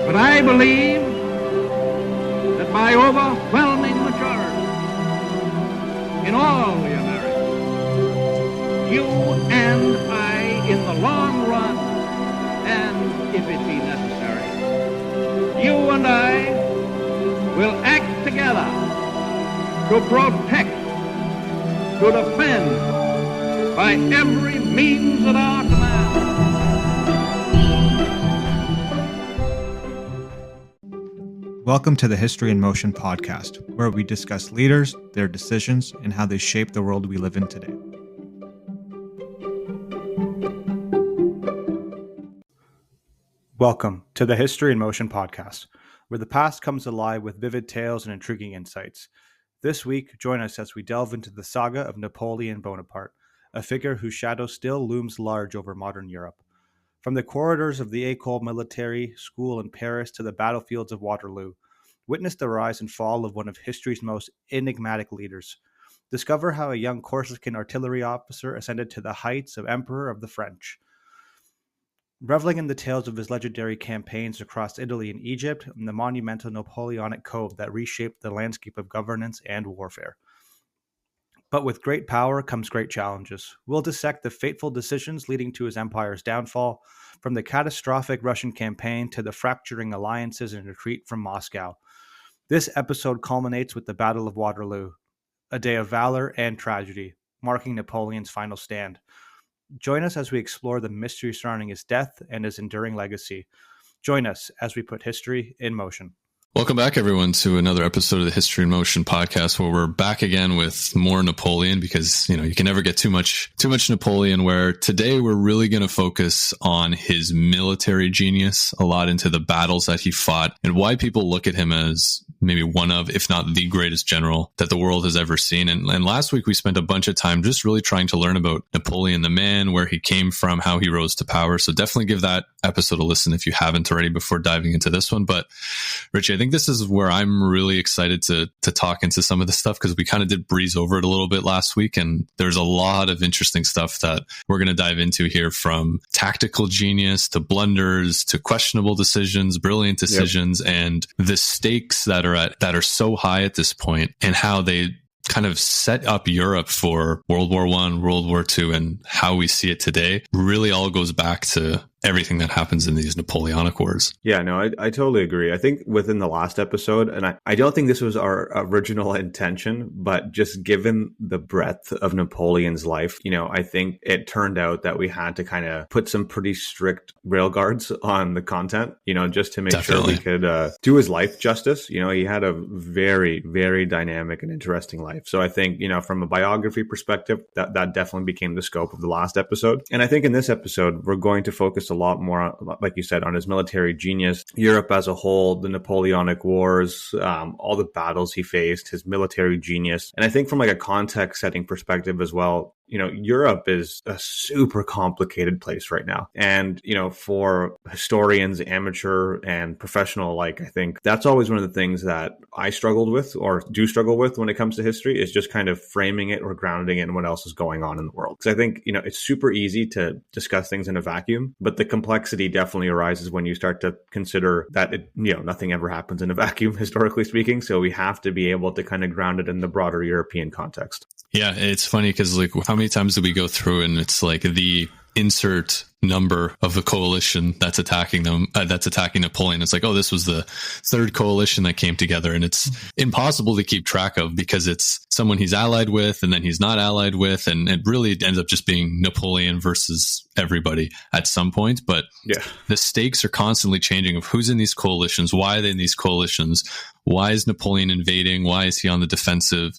But I believe that by overwhelming majority in all the Americas, you and I, in the long run, and if it be necessary, you and I will act together to protect, to defend, by every means at our command. Welcome to the History in Motion podcast, where we discuss leaders, their decisions, and how they shape the world we live in today. Welcome to the History in Motion podcast, where the past comes alive with vivid tales and intriguing insights. This week, join us as we delve into the saga of Napoleon Bonaparte, a figure whose shadow still looms large over modern Europe. From the corridors of the Ecole Militaire school in Paris to the battlefields of Waterloo, witness the rise and fall of one of history's most enigmatic leaders. Discover how a young Corsican artillery officer ascended to the heights of Emperor of the French. Reveling in the tales of his legendary campaigns across Italy and Egypt and the monumental Napoleonic Code that reshaped the landscape of governance and warfare. But with great power comes great challenges. We'll dissect the fateful decisions leading to his empire's downfall, from the catastrophic Russian campaign to the fracturing alliances and retreat from Moscow. This episode culminates with the Battle of Waterloo, a day of valor and tragedy, marking Napoleon's final stand. Join us as we explore the mystery surrounding his death and his enduring legacy. Join us as we put history in motion. Welcome back, everyone, to another episode of the History in Motion podcast, where we're back again with more Napoleon, because, you can never get too much Napoleon, where today we're really going to focus on his military genius, a lot into the battles that he fought and why people look at him as maybe one of, if not the greatest general that the world has ever seen. And last week we spent a bunch of time just really trying to learn about Napoleon, the man, where he came from, how he rose to power. So definitely give that episode a listen if you haven't already before diving into this one. But Richie, I think this is where I'm really excited to talk into some of this stuff, because we kind of did breeze over it a little bit last week. And there's a lot of interesting stuff that we're going to dive into here, from tactical genius to blunders to questionable decisions, brilliant decisions, and the stakes that are so high at this point, and how they kind of set up Europe for World War I, World War II, and how we see it today really all goes back to everything that happens in these Napoleonic Wars. Yeah, no, I totally agree. I think within the last episode, and I don't think this was our original intention, but just given the breadth of Napoleon's life, I think it turned out that we had to kind of put some pretty strict railguards on the content, just to make sure we could do his life justice. He had a very, very dynamic and interesting life. So I think, from a biography perspective, that definitely became the scope of the last episode. And I think in this episode, we're going to focus a lot more, like you said, on his military genius, Europe as a whole, the Napoleonic Wars, all the battles he faced, his military genius. And I think from like a context setting perspective as well, Europe is a super complicated place right now. And, for historians, amateur and professional alike, I think that's always one of the things that I struggled with, or do struggle with, when it comes to history, is just kind of framing it or grounding it in what else is going on in the world. Because I think, it's super easy to discuss things in a vacuum, but the complexity definitely arises when you start to consider that nothing ever happens in a vacuum, historically speaking. So we have to be able to kind of ground it in the broader European context. Yeah, it's funny because how many times do we go through and it's like the insert number of the coalition that's attacking them, that's attacking Napoleon. It's like, oh, this was the third coalition that came together, and it's impossible to keep track of because it's someone he's allied with and then he's not allied with, and it really ends up just being Napoleon versus everybody at some point. But yeah, the stakes are constantly changing of who's in these coalitions, why are they in these coalitions, why is Napoleon invading, why is he on the defensive,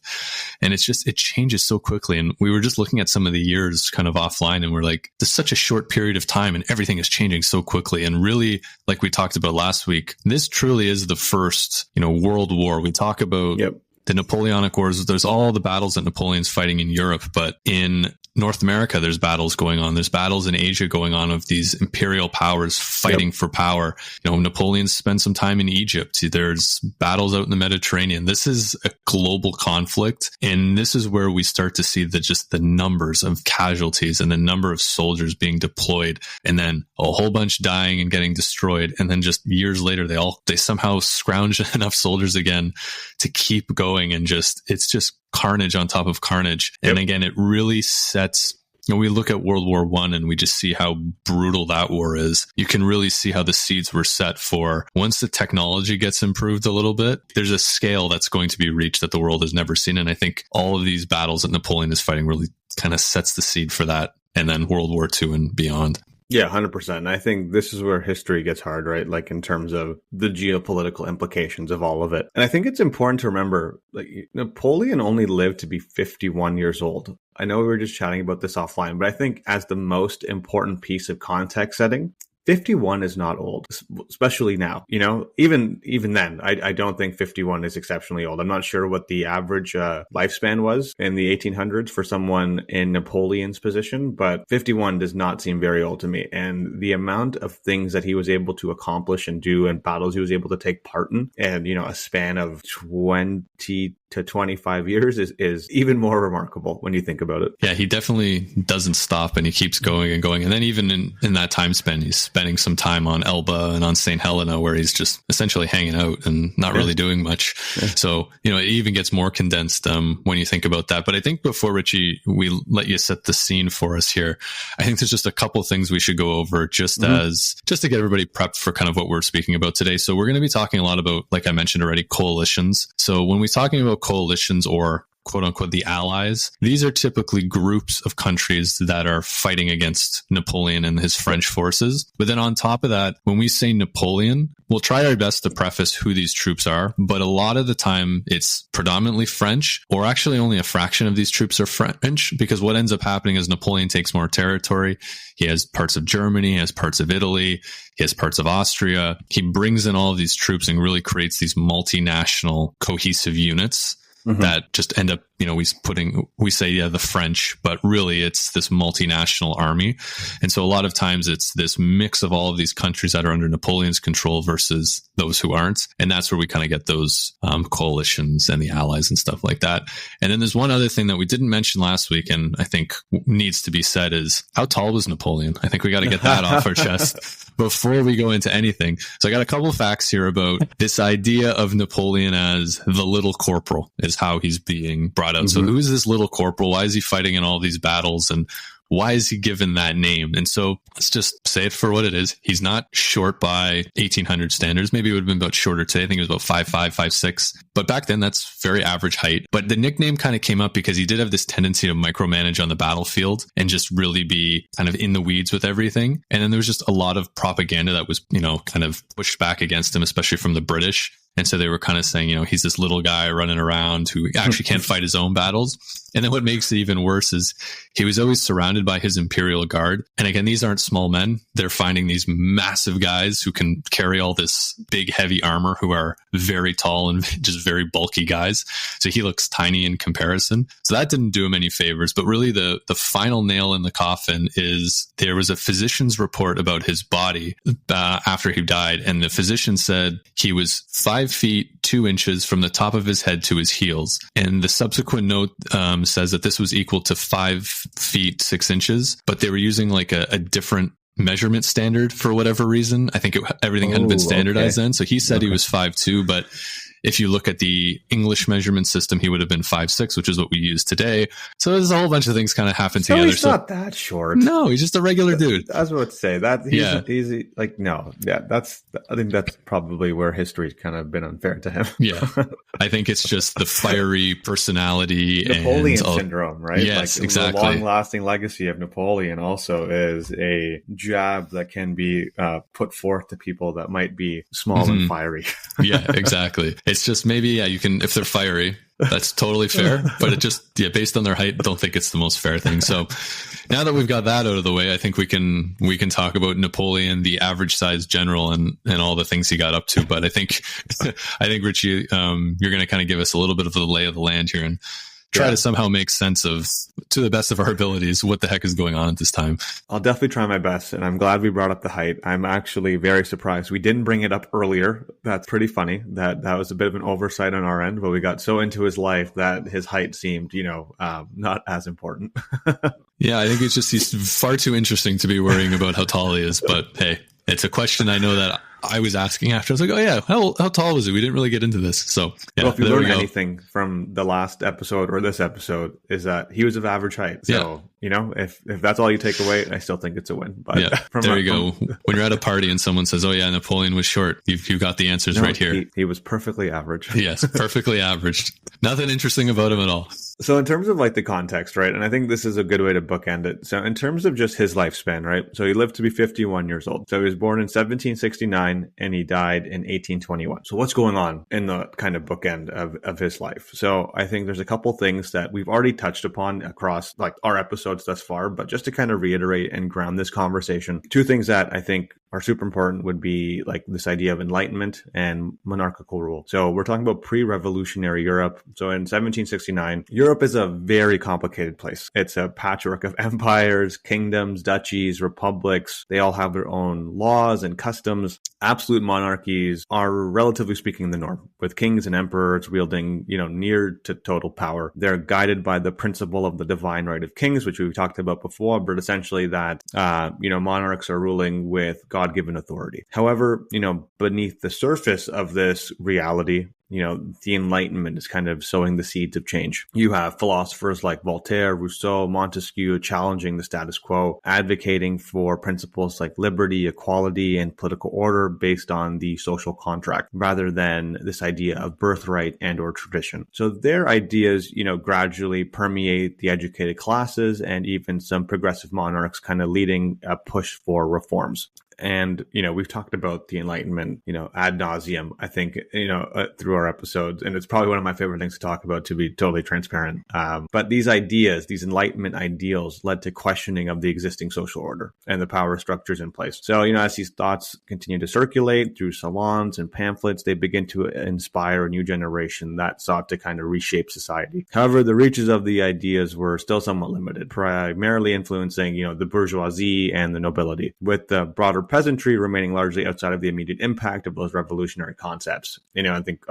and it changes so quickly. And we were just looking at some of the years kind of offline, and we're like, this is such a short period of time and everything is changing so quickly. And really, like we talked about last week, this truly is the first, world war. We talk about the Napoleonic Wars. There's all the battles that Napoleon's fighting in Europe, but in North America, there's battles going on. There's battles in Asia going on of these imperial powers fighting for power. Napoleon spent some time in Egypt. There's battles out in the Mediterranean. This is a global conflict. And this is where we start to see just the numbers of casualties and the number of soldiers being deployed, and then a whole bunch dying and getting destroyed. And then just years later, they somehow scrounge enough soldiers again to keep going. And it's just carnage on top of carnage. Yep. And again, it really sets, we look at World War I and we just see how brutal that war is. You can really see how the seeds were set for, once the technology gets improved a little bit, there's a scale that's going to be reached that the world has never seen. And I think all of these battles that Napoleon is fighting really kind of sets the seed for that. And then World War II and beyond. Yeah, 100%. I think this is where history gets hard, right? Like in terms of the geopolitical implications of all of it. And I think it's important to remember, like, Napoleon only lived to be 51 years old. I know we were just chatting about this offline, but I think as the most important piece of context setting, 51 is not old, especially now. Even then, I don't think 51 is exceptionally old. I'm not sure what the average lifespan was in the 1800s for someone in Napoleon's position, but 51 does not seem very old to me. And the amount of things that he was able to accomplish and do, and battles he was able to take part in, and a span of 20 to 25 years is even more remarkable when you think about it. Yeah, he definitely doesn't stop, and he keeps going and going. And then even in that time span, he's spending some time on Elba and on St. Helena, where he's just essentially hanging out and not really doing much. Yeah. So, it even gets more condensed when you think about that. But I think before, Richie, we let you set the scene for us here, I think there's just a couple things we should go over just to get everybody prepped for kind of what we're speaking about today. So we're going to be talking a lot about, like I mentioned already, coalitions. So when we're talking about coalitions, or quote unquote the allies, these are typically groups of countries that are fighting against Napoleon and his French forces. But then on top of that, when we say Napoleon, we'll try our best to preface who these troops are, but a lot of the time it's predominantly French, or actually only a fraction of these troops are French, because what ends up happening is Napoleon takes more territory. He has parts of Germany, he has parts of Italy, he has parts of Austria. He brings in all of these troops and really creates these multinational cohesive units that just end up, we say, the French, but really it's this multinational army. And so a lot of times it's this mix of all of these countries that are under Napoleon's control versus those who aren't. And that's where we kind of get those coalitions and the allies and stuff like that. And then there's one other thing that we didn't mention last week, and I think needs to be said, is how tall was Napoleon? I think we got to get that off our chest before we go into anything. So I got a couple of facts here about this idea of Napoleon as the little corporal, is how he's being brought out. So who is this little corporal? Why is he fighting in all these battles? And why is he given that name? And so let's just say it for what it is. He's not short by 1800 standards. Maybe it would have been about shorter today. I think it was about 5'5", 5'6". But back then, that's very average height. But the nickname kind of came up because he did have this tendency to micromanage on the battlefield and just really be kind of in the weeds with everything. And then there was just a lot of propaganda that was, kind of pushed back against him, especially from the British. And so they were kind of saying, he's this little guy running around who actually can't fight his own battles. And then what makes it even worse is he was always surrounded by his Imperial Guard. And again, these aren't small men. They're finding these massive guys who can carry all this big, heavy armor, who are very tall and just very bulky guys. So he looks tiny in comparison. So that didn't do him any favors. But really the final nail in the coffin is there was a physician's report about his body after he died. And the physician said he was 5 feet 2 inches from the top of his head to his heels. And the subsequent note says that this was equal to 5 feet 6 inches, but they were using like a different measurement standard for whatever reason. I think everything hadn't been standardized then. So he said he was 5'2", but if you look at the English measurement system, he would have been 5'6", which is what we use today. So there's a whole bunch of things kind of happen together. He's not that short. No, he's just a regular dude. I was about to say that. He's like, no. Yeah, I think that's probably where history's kind of been unfair to him. Yeah. I think it's just the fiery personality. Napoleon syndrome, right? Yes, like, exactly. The long-lasting legacy of Napoleon also is a jab that can be put forth to people that might be small and fiery. Yeah, exactly. It's just maybe, you can, if they're fiery, that's totally fair. But it just, based on their height, I don't think it's the most fair thing. So now that we've got that out of the way, I think we can talk about Napoleon, the average size general, and all the things he got up to. But I think Richie, you're going to kind of give us a little bit of the lay of the land here and try to somehow make sense of, to the best of our abilities, what the heck is going on at this time. I'll definitely try my best, and I'm glad we brought up the height. I'm actually very surprised we didn't bring it up earlier. That's pretty funny. That was a bit of an oversight on our end, but we got so into his life that his height seemed, not as important. Yeah, I think it's just he's far too interesting to be worrying about how tall he is. But hey, it's a question I know that I was asking after. I was like, oh yeah, how tall was he? We didn't really get into this. So yeah, well, if you learn anything from the last episode or this episode, is that he was of average height. So, if that's all you take away, I still think it's a win. But yeah, there you go. When you're at a party and someone says, oh yeah, Napoleon was short, you've got the answers right here. He was perfectly average. Yes, perfectly average. Nothing interesting about him at all. So in terms of like the context, right? And I think this is a good way to bookend it. So in terms of just his lifespan, right? So he lived to be 51 years old. So he was born in 1769 and he died in 1821. So what's going on in the kind of bookend of his life? So I think there's a couple things that we've already touched upon across like our episodes thus far, but just to kind of reiterate and ground this conversation, two things that I think are super important would be like this idea of enlightenment and monarchical rule. So we're talking about pre-revolutionary Europe. So in 1769, Europe is a very complicated place. It's a patchwork of empires, kingdoms, duchies, republics. They all have their own laws and customs. Absolute monarchies are, relatively speaking, the norm, with kings and emperors wielding, near to total power. They're guided by the principle of the divine right of kings, which we've talked about before, but essentially that, monarchs are ruling with God-given authority. However, beneath the surface of this reality, the Enlightenment is kind of sowing the seeds of change. You have philosophers like Voltaire, Rousseau, Montesquieu challenging the status quo, advocating for principles like liberty, equality, and political order based on the social contract, rather than this idea of birthright and or tradition. So their ideas, gradually permeate the educated classes and even some progressive monarchs kind of leading a push for reforms. And, we've talked about the Enlightenment, ad nauseum, I think, through our episodes. And it's probably one of my favorite things to talk about, to be totally transparent. But these ideas, these Enlightenment ideals led to questioning of the existing social order and the power structures in place. So, as these thoughts continue to circulate through salons and pamphlets, they begin to inspire a new generation that sought to kind of reshape society. However, the reaches of the ideas were still somewhat limited, primarily influencing, the bourgeoisie and the nobility, with the broader peasantry remaining largely outside of the immediate impact of those revolutionary concepts. I think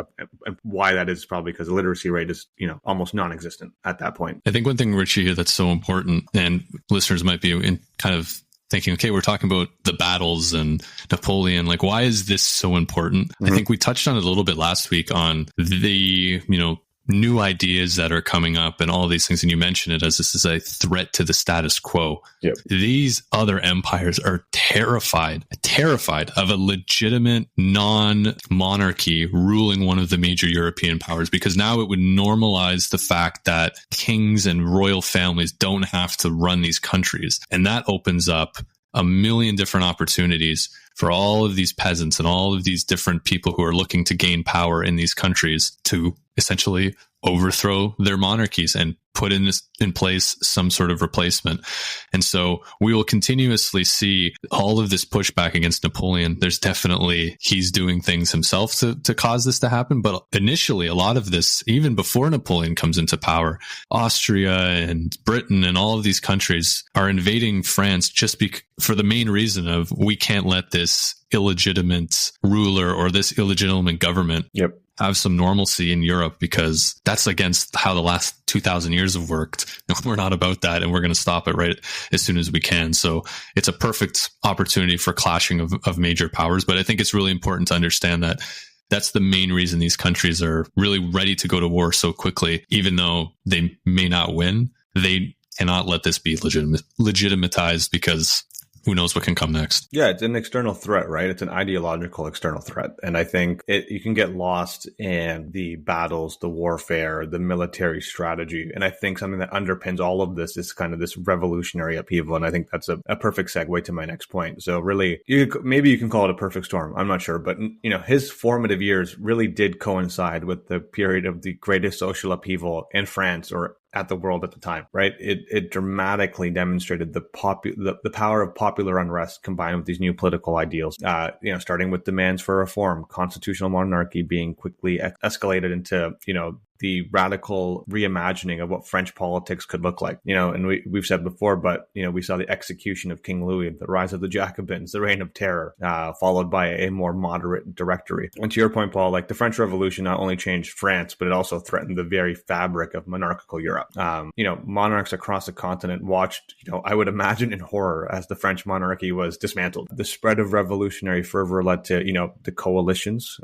why that is probably because the literacy rate is, almost non-existent at that point. I think one thing, Richie, here that's so important, and listeners might be in kind of thinking, okay, we're talking about the battles and Napoleon. Like, why is this so important? Mm-hmm. I think we touched on it a little bit last week on the, new ideas that are coming up and all these things. And you mentioned it as this is a threat to the status quo. Yep. These other empires are terrified of a legitimate non-monarchy ruling one of the major European powers, because now it would normalize the fact that kings and royal families don't have to run these countries. And that opens up a million different opportunities for all of these peasants and all of these different people who are looking to gain power in these countries to essentially overthrow their monarchies and put in place some sort of replacement. And so we will continuously see all of this pushback against Napoleon. There's definitely, he's doing things himself to cause this to happen. But initially, a lot of this, even before Napoleon comes into power, Austria and Britain and all of these countries are invading France just for the main reason of, we can't let this illegitimate ruler or this illegitimate government have some normalcy in Europe, because that's against how the last 2,000 years have worked. We're not about that, and we're going to stop it right as soon as we can. So it's a perfect opportunity for clashing of major powers. But I think it's really important to understand that that's the main reason these countries are really ready to go to war so quickly, even though they may not win. They cannot let this be legitimatized, because who knows what can come next? Yeah, it's an external threat, right? It's an ideological external threat. And I think you can get lost in the battles, the warfare, the military strategy. And I think something that underpins all of this is kind of this revolutionary upheaval. And I think that's a perfect segue to my next point. So really, maybe you can call it a perfect storm. I'm not sure. But, his formative years really did coincide with the period of the greatest social upheaval in France, or at the world at the time, right? It dramatically demonstrated the power of popular unrest combined with these new political ideals, starting with demands for reform, constitutional monarchy being quickly escalated into, the radical reimagining of what French politics could look like. And we've said before, but we saw the execution of King Louis, the rise of the Jacobins, the Reign of Terror, followed by a more moderate directory. And to your point, Paul, like the French Revolution not only changed France, but it also threatened the very fabric of monarchical Europe. Monarchs across the continent watched, I would imagine, in horror as the French monarchy was dismantled. The spread of revolutionary fervor led to, the coalitions,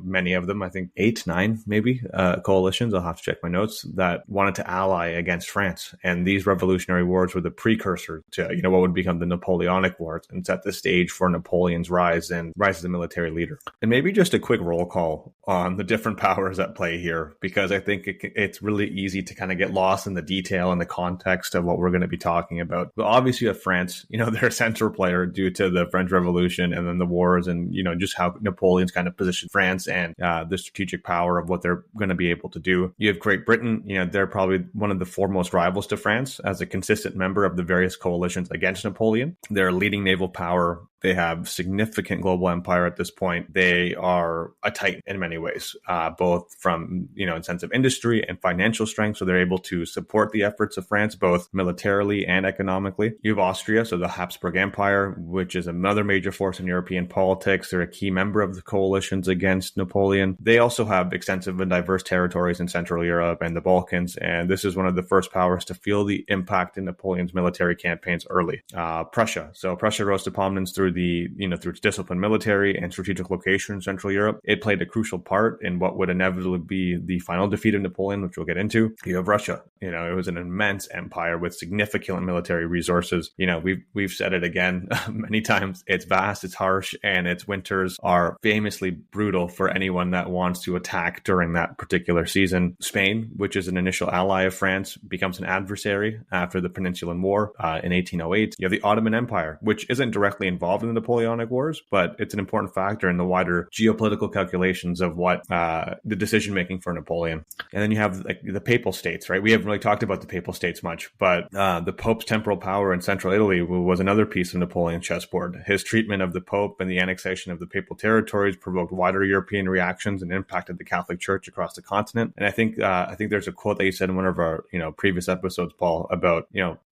many of them, I think 8, 9, maybe, coalitions, I'll have to check my notes, that wanted to ally against France. And these revolutionary wars were the precursor to, what would become the Napoleonic Wars and set the stage for Napoleon's rise as a military leader. And maybe just a quick roll call on the different powers at play here, because I think it's really easy to kind of get lost in the detail and the context of what we're going to be talking about. But obviously you have France, they're a central player due to the French Revolution and then the wars and, just how Napoleon's kind of positioned France and the strategic power of what they're going to be able to do. You have Great Britain, they're probably one of the foremost rivals to France as a consistent member of the various coalitions against Napoleon. They're a leading naval power. They have significant global empire at this point. They are a titan in many ways, both from, in sense of industry and financial strength. So they're able to support the efforts of France, both militarily and economically. You have Austria, so the Habsburg Empire, which is another major force in European politics. They're a key member of the coalitions against Napoleon. They also have extensive and diverse territories in Central Europe and the Balkans. And this is one of the first powers to feel the impact in Napoleon's military campaigns early. Prussia. So Prussia rose to prominence through its disciplined military and strategic location in Central Europe. It played a crucial part in what would inevitably be the final defeat of Napoleon, which we'll get into. You have Russia. It was an immense empire with significant military resources. We've said it again many times. It's vast, it's harsh, and its winters are famously brutal for anyone that wants to attack during that particular season. Spain, which is an initial ally of France, becomes an adversary after the Peninsulan War in 1808. You have the Ottoman Empire, which isn't directly involved in the Napoleonic Wars, but it's an important factor in the wider geopolitical calculations of what the decision making for Napoleon. And then you have the Papal States, right? We haven't really talked about the Papal States much, but the Pope's temporal power in central Italy was another piece of Napoleon's chessboard. His treatment of the Pope and the annexation of the Papal territories provoked wider European reactions and impacted the Catholic Church across the continent. And I think there's a quote that you said in one of our previous episodes, Paul, about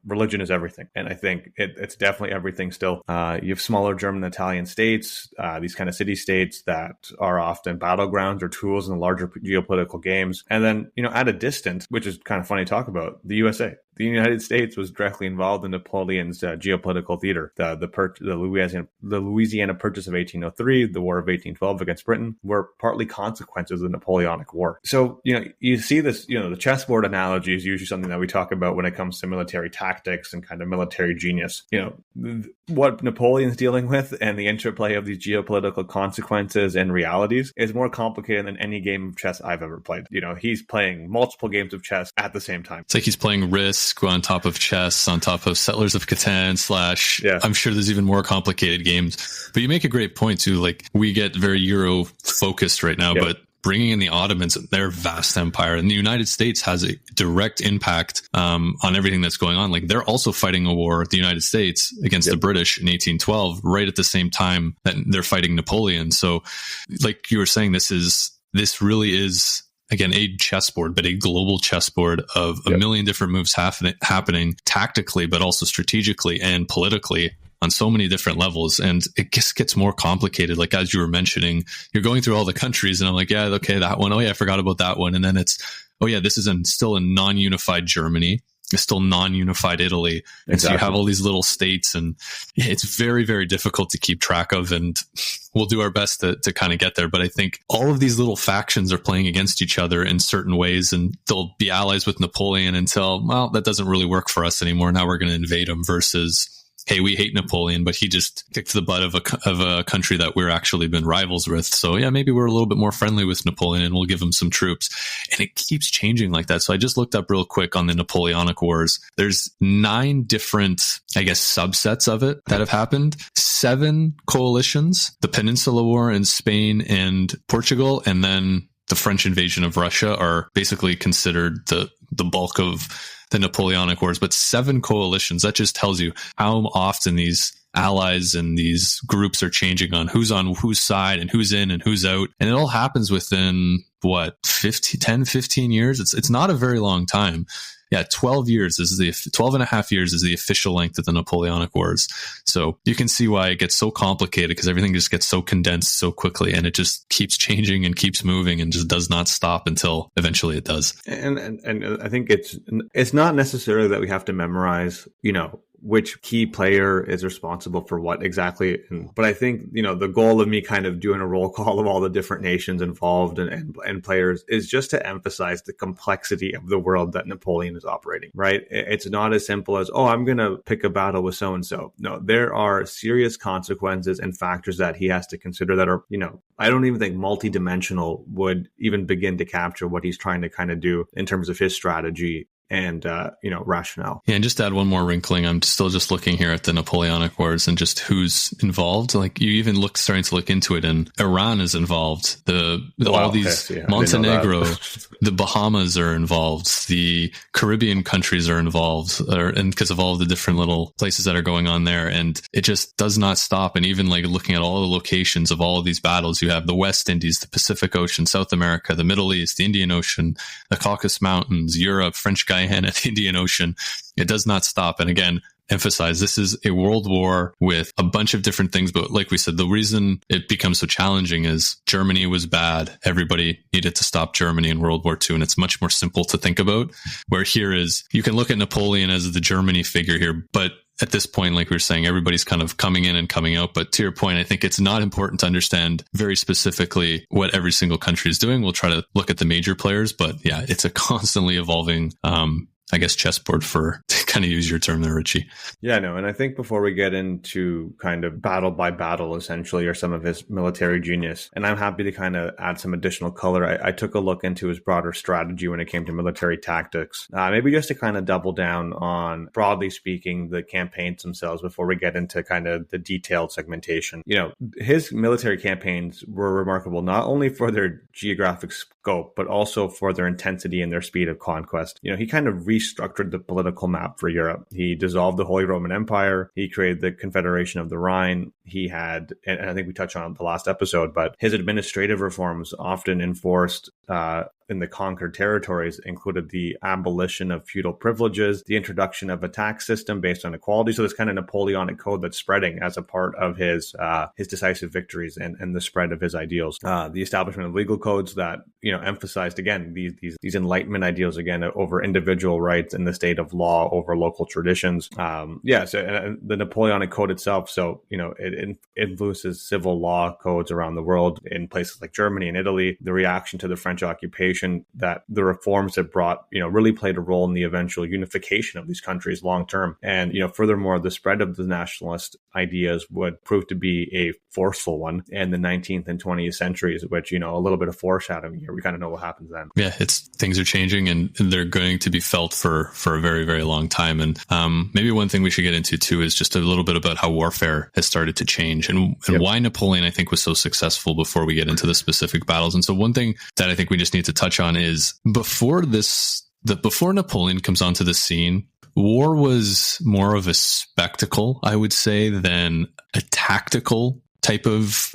religion is everything, and I think it's definitely everything still. You have smaller German and Italian states, these kind of city states that are often battlegrounds or tools in the larger geopolitical games. And then, at a distance, which is kind of funny to talk about, the USA. The United States was directly involved in Napoleon's geopolitical theater. The Louisiana Purchase of 1803, the War of 1812 against Britain, were partly consequences of the Napoleonic War. So, you see this, the chessboard analogy is usually something that we talk about when it comes to military tactics and kind of military genius. What Napoleon's dealing with and the interplay of these geopolitical consequences and realities is more complicated than any game of chess I've ever played. He's playing multiple games of chess at the same time. It's like he's playing Risk on top of chess, on top of Settlers of Catan / I'm sure there's even more complicated games. But you make a great point too. Like, we get very Euro focused right now, but bringing in the Ottomans, their vast empire, and the United States has a direct impact on everything that's going on. Like, they're also fighting a war, the United States, against the British in 1812, right at the same time that they're fighting Napoleon. So, like you were saying, this really is, again, a chessboard, but a global chessboard of a million different moves happening tactically, but also strategically and politically on so many different levels. And it just gets more complicated. Like, as you were mentioning, you're going through all the countries and I'm like, yeah, okay, that one. Oh yeah, I forgot about that one. And then it's, oh yeah, this is still a non-unified Germany. It's still non-unified Italy. And so you have all these little states, and it's very, very difficult to keep track of. And we'll do our best to kind of get there. But I think all of these little factions are playing against each other in certain ways, and they'll be allies with Napoleon until, well, that doesn't really work for us anymore. Now we're going to invade him, versus, hey, we hate Napoleon, but he just kicked the butt of a country that we're actually been rivals with. So yeah, maybe we're a little bit more friendly with Napoleon and we'll give him some troops. And it keeps changing like that. So I just looked up real quick on the Napoleonic Wars. There's 9 different, I guess, subsets of it that have happened. 7 coalitions, the Peninsula War in Spain and Portugal, and then the French invasion of Russia are basically considered the bulk of the Napoleonic Wars, but 7 coalitions. That just tells you how often these allies and these groups are changing on whose side and who's in and who's out. And it all happens within what, 10, 15 years? It's not a very long time. Yeah, 12 years. 12 and a half years is the official length of the Napoleonic Wars. So you can see why it gets so complicated, because everything just gets so condensed so quickly, and it just keeps changing and keeps moving and just does not stop until eventually it does. And I think it's not necessarily that we have to memorize, which key player is responsible for what exactly. But I think, the goal of me kind of doing a roll call of all the different nations involved and players is just to emphasize the complexity of the world that Napoleon is operating, right? It's not as simple as, I'm going to pick a battle with so-and-so. No, there are serious consequences and factors that he has to consider that are, I don't even think multidimensional would even begin to capture what he's trying to kind of do in terms of his strategy and, rationale. Yeah, and just to add one more wrinkling, I'm still just looking here at the Napoleonic Wars and just who's involved. Like, you even starting to look into it, and Iran is involved. Montenegro, the Bahamas are involved. The Caribbean countries are involved, and because of all the different little places that are going on there. And it just does not stop. And even like looking at all the locations of all of these battles, you have the West Indies, the Pacific Ocean, South America, the Middle East, the Indian Ocean, the Caucasus Mountains, Europe, French Guyana, the Indian Ocean. It does not stop. And again, emphasize this is a world war with a bunch of different things. But like we said, the reason it becomes so challenging is Germany was bad. Everybody needed to stop Germany in World War II. And it's much more simple to think about, where here is, you can look at Napoleon as the Germany figure here, but at this point, like we were saying, everybody's kind of coming in and coming out. But to your point, I think it's not important to understand very specifically what every single country is doing. We'll try to look at the major players, but yeah, it's a constantly evolving, chessboard, to kind of use your term there, Ritchie. Yeah, no. And I think before we get into kind of battle by battle, essentially, or some of his military genius, and I'm happy to kind of add some additional color, I took a look into his broader strategy when it came to military tactics. Maybe just to kind of double down on, broadly speaking, the campaigns themselves before we get into kind of the detailed segmentation. His military campaigns were remarkable, not only for their geographic scope, but also for their intensity and their speed of conquest. He kind of restructured the political map for Europe. He dissolved the Holy Roman Empire. He created the Confederation of the Rhine. He had, and I think we touched on it the last episode, but his administrative reforms often enforced in the conquered territories included the abolition of feudal privileges, the introduction of a tax system based on equality. So this kind of Napoleonic Code that's spreading as a part of his decisive victories and the spread of his ideals. The establishment of legal codes that emphasized again these Enlightenment ideals again over individual rights and the state of law over local traditions. So the Napoleonic Code itself. So it influences civil law codes around the world in places like Germany and Italy. The reaction to the French occupation, that the reforms that brought, really played a role in the eventual unification of these countries long term. And, furthermore, the spread of the nationalist ideas would prove to be a forceful one in the 19th and 20th centuries, which, a little bit of foreshadowing here. We kind of know what happens then. Yeah, things are changing and they're going to be felt for a very, very long time. And maybe one thing we should get into too is just a little bit about how warfare has started to change and why Napoleon, I think, was so successful before we get into the specific battles. And so one thing that I think we just need to touch on is before Napoleon comes onto the scene, war was more of a spectacle, I would say, than a tactical type of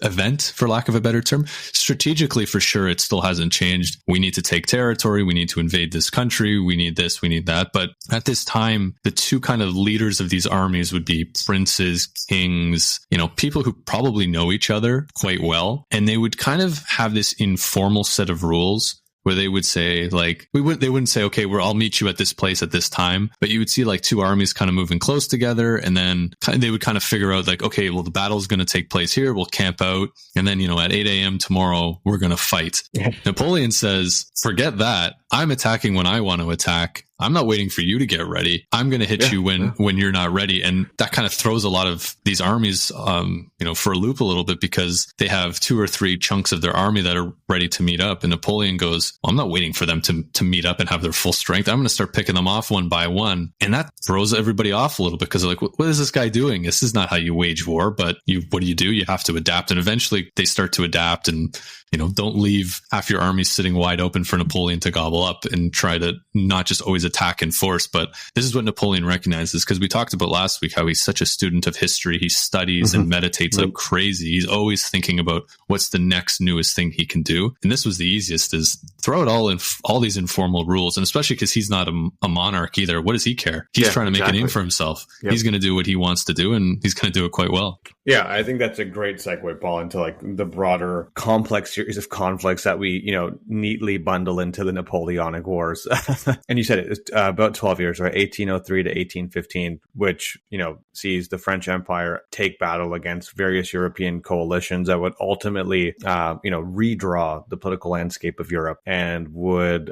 event, for lack of a better term. Strategically, for sure, it still hasn't changed. We need to take territory. We need to invade this country. We need this. We need that. But at this time, the two kind of leaders of these armies would be princes, kings, people who probably know each other quite well. And they would kind of have this informal set of rules where they would say, like, they wouldn't say, okay, I'll meet you at this place at this time, but you would see like two armies kind of moving close together, and then they would kind of figure out like, okay, well, the battle's going to take place here, we'll camp out, and then, at 8 a.m. tomorrow, we're going to fight. Yeah. Napoleon says, forget that. I'm attacking when I want to attack. I'm not waiting for you to get ready. I'm going to hit you when you're not ready. And that kind of throws a lot of these armies, for a loop a little bit, because they have 2 or 3 chunks of their army that are ready to meet up. And Napoleon goes, well, I'm not waiting for them to meet up and have their full strength. I'm going to start picking them off one by one. And that throws everybody off a little bit because they're like, what is this guy doing? This is not how you wage war. But what do? You have to adapt. And eventually they start to adapt and, don't leave half your army sitting wide open for Napoleon to gobble up, and try to not just always attack in force. But this is what Napoleon recognizes, because we talked about last week how he's such a student of history. He studies and meditates like crazy. He's always thinking about what's the next newest thing he can do. And this was the easiest, is throw it all these informal rules. And especially because he's not a monarch either. What does he care? He's trying to make a name for himself. Yep. He's going to do what he wants to do, and he's going to do it quite well. Yeah, I think that's a great segue, Paul, into like the broader complex series of conflicts that we, neatly bundle into the Napoleonic Wars. And you said it was about 12 years, right? 1803 to 1815, which, sees the French Empire take battle against various European coalitions that would ultimately, redraw the political landscape of Europe, and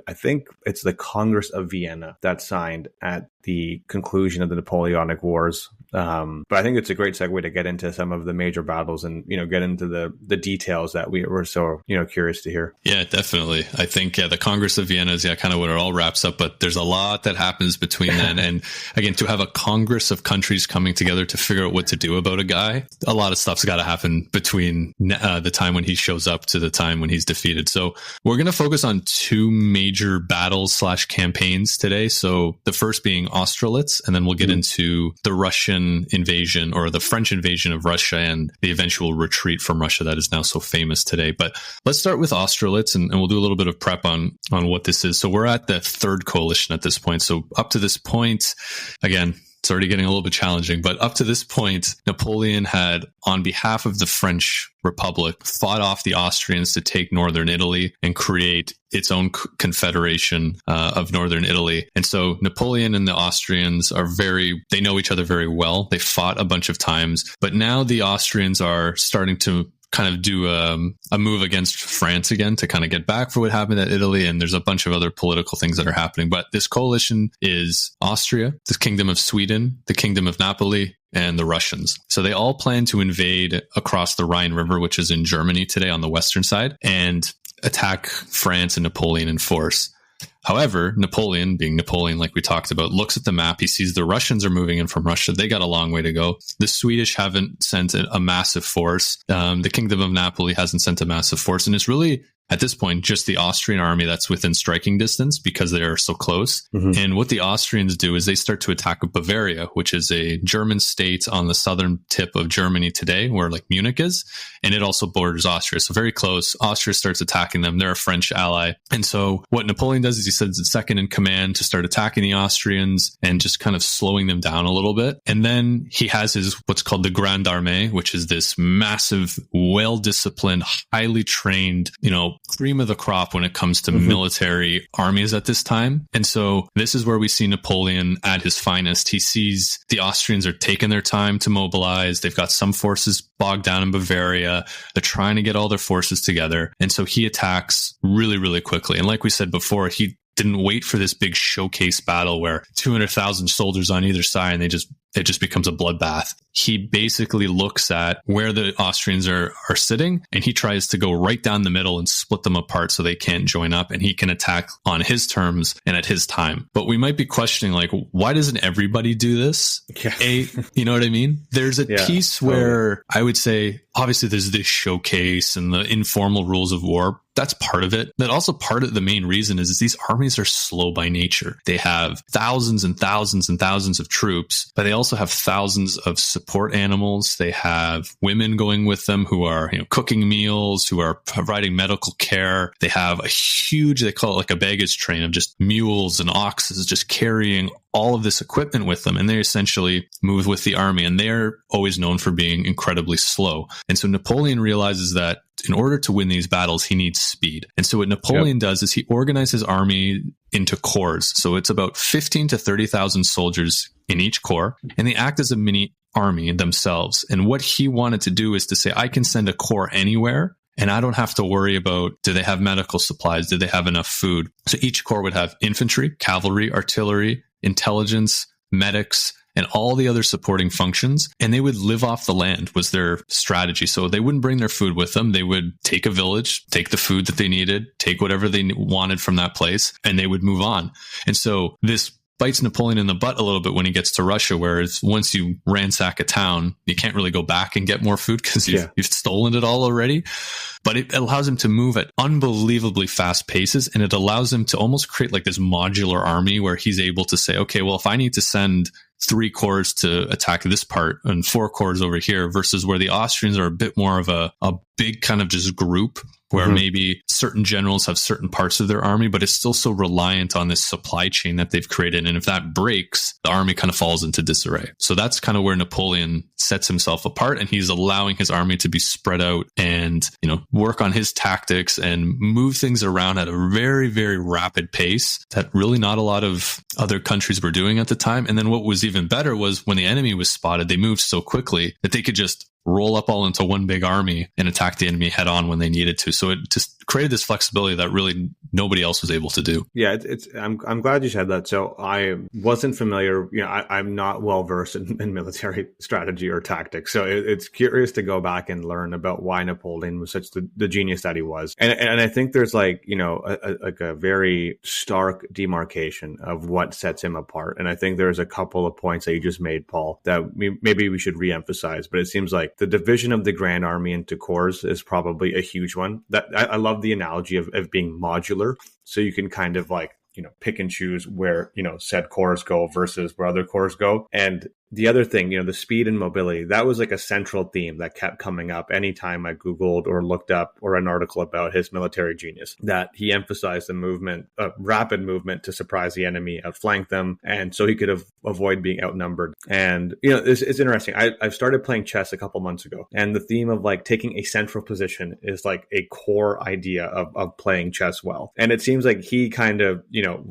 I think it's the Congress of Vienna that signed at the conclusion of the Napoleonic Wars. But I think it's a great segue to get into some of the major battles and, get into the details that we were so, curious to hear. Yeah, definitely. I think, the Congress of Vienna is kind of what it all wraps up, but there's a lot that happens between then. And again, to have a Congress of countries coming together to figure out what to do about a guy, a lot of stuff's got to happen between the time when he shows up to the time when he's defeated. So we're going to focus on two major battles / campaigns today. So the first being Austerlitz, and then we'll get into the Russian invasion, or the French invasion of Russia, and the eventual retreat from Russia that is now so famous today. But let's start with Austerlitz, and we'll do a little bit of prep on what this is. So we're at the third coalition at this point. So up to this point, again, it's already getting a little bit challenging, but up to this point, Napoleon had, on behalf of the French Republic, fought off the Austrians to take northern Italy and create its own confederation of northern Italy. And so Napoleon and the Austrians they know each other very well. They fought a bunch of times, but now the Austrians are starting to kind of do a move against France again to kind of get back for what happened at Italy. And there's a bunch of other political things that are happening. But this coalition is Austria, the Kingdom of Sweden, the Kingdom of Napoli, and the Russians. So they all plan to invade across the Rhine River, which is in Germany today on the western side, and attack France and Napoleon in force. However, Napoleon, being Napoleon, like we talked about, looks at the map. He sees the Russians are moving in from Russia. They got a long way to go. The Swedish haven't sent a massive force. The Kingdom of Napoli hasn't sent a massive force. And it's really, at this point, just the Austrian army that's within striking distance because they are so close. And what the Austrians do is they start to attack Bavaria, which is a German state on the southern tip of Germany today, where like Munich is. And it also borders Austria. So very close. Austria starts attacking them. They're a French ally. And so what Napoleon does is he sends a second in command to start attacking the Austrians and just kind of slowing them down a little bit. And then he has his what's called the Grande Armée, which is this massive, well-disciplined, highly trained, cream of the crop when it comes to military armies at this time. And so this is where we see Napoleon at his finest. He sees the Austrians are taking their time to mobilize. They've got some forces bogged down in Bavaria. They're trying to get all their forces together. And so he attacks really, really quickly. And like we said before, he didn't wait for this big showcase battle where 200,000 soldiers on either side and it just becomes a bloodbath. He basically looks at where the Austrians are sitting, and he tries to go right down the middle and split them apart so they can't join up, and he can attack on his terms and at his time. But we might be questioning, like, why doesn't everybody do this? Yeah. You know what I mean? There's a piece where I would say, obviously there's this showcase and the informal rules of war. That's part of it. But also part of the main reason is these armies are slow by nature. They have thousands and thousands and thousands of troops, but they also have thousands of support animals. They have women going with them who are, cooking meals, who are providing medical care. They have a huge, they call it like a baggage train of just mules and oxes just carrying all of this equipment with them. And they essentially move with the army, and they're always known for being incredibly slow. And so Napoleon realizes that in order to win these battles, he needs speed. And so what Napoleon does is he organizes his army into corps. So it's about 15 to 30,000 soldiers in each corps, and they act as a mini army themselves. And what he wanted to do is to say, I can send a corps anywhere, and I don't have to worry about, do they have medical supplies? Do they have enough food? So each corps would have infantry, cavalry, artillery, intelligence, medics, and all the other supporting functions. And they would live off the land was their strategy. So they wouldn't bring their food with them. They would take a village, take the food that they needed, take whatever they wanted from that place, and they would move on. And so this bites Napoleon in the butt a little bit when he gets to Russia, whereas once you ransack a town, you can't really go back and get more food because you've stolen it all already. But it allows him to move at unbelievably fast paces, and it allows him to almost create like this modular army where he's able to say, okay, well, if I need to send 3 corps to attack this part and 4 corps over here, versus where the Austrians are a bit more of a big kind of just group where maybe certain generals have certain parts of their army, but it's still so reliant on this supply chain that they've created. And if that breaks, the army kind of falls into disarray. So that's kind of where Napoleon sets himself apart, and he's allowing his army to be spread out and, you know, work on his tactics and move things around at a very, very rapid pace that really not a lot of other countries were doing at the time. And then what was even better was when the enemy was spotted, they moved so quickly that they could just roll up all into one big army and attack the enemy head on when they needed to. So it just created this flexibility that really nobody else was able to do. Yeah, I'm glad you said that. So I wasn't familiar. You know, I'm not well versed in military strategy or tactics. So it's curious to go back and learn about why Napoleon was such the genius that he was. And I think there's like, you know, a very stark demarcation of what sets him apart. And I think there's a couple of points that you just made, Paul, that maybe we should reemphasize. But it seems like the division of the Grand Army into corps is probably a huge one. That I love the analogy of being modular. So you can kind of like, you know, pick and choose where, you know, said corps go versus where other corps go. And the other thing, you know, the speed and mobility, that was like a central theme that kept coming up anytime I Googled or looked up or an article about his military genius, that he emphasized the movement, rapid movement to surprise the enemy, outflank them. And so he could avoid being outnumbered. And, you know, it's interesting. I've started playing chess a couple months ago, and the theme of like taking a central position is like a core idea of playing chess well. And it seems like he kind of, you know,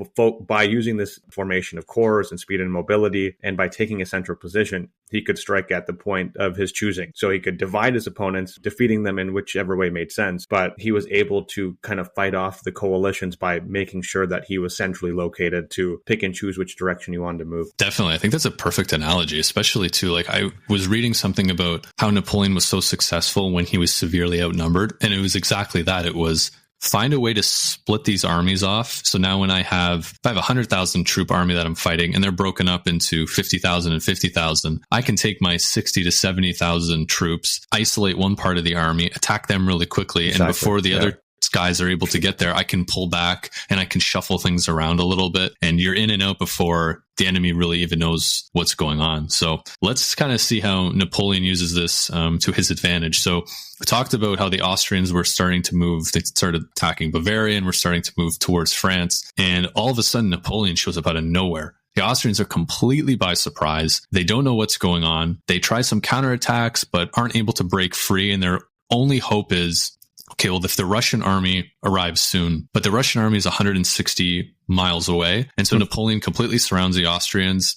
by using this formation of corps and speed and mobility, and by taking a central position, he could strike at the point of his choosing. So he could divide his opponents, defeating them in whichever way made sense. But he was able to kind of fight off the coalitions by making sure that he was centrally located to pick and choose which direction he wanted to move. Definitely. I think that's a perfect analogy, especially too, like I was reading something about how Napoleon was so successful when he was severely outnumbered. And it was exactly that. It was find a way to split these armies off. So now when I have 100,000 troop army that I'm fighting and they're broken up into 50,000 and 50,000, I can take my 60 to 70,000 troops, isolate one part of the army, attack them really quickly. Exactly. And before the other guys are able to get there, I can pull back and I can shuffle things around a little bit, and you're in and out before the enemy really even knows what's going on. So let's kind of see how Napoleon uses this to his advantage. So we talked about how the Austrians were starting to move. They started attacking Bavaria and were starting to move towards France. And all of a sudden, Napoleon shows up out of nowhere. The Austrians are completely by surprise. They don't know what's going on. They try some counterattacks, but aren't able to break free. And their only hope is, okay, well, if the Russian army arrives soon, but the Russian army is 160 miles away. And so Napoleon completely surrounds the Austrians,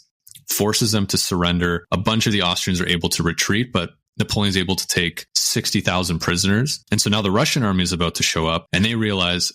forces them to surrender. A bunch of the Austrians are able to retreat, but Napoleon's able to take 60,000 prisoners. And so now the Russian army is about to show up, and they realize,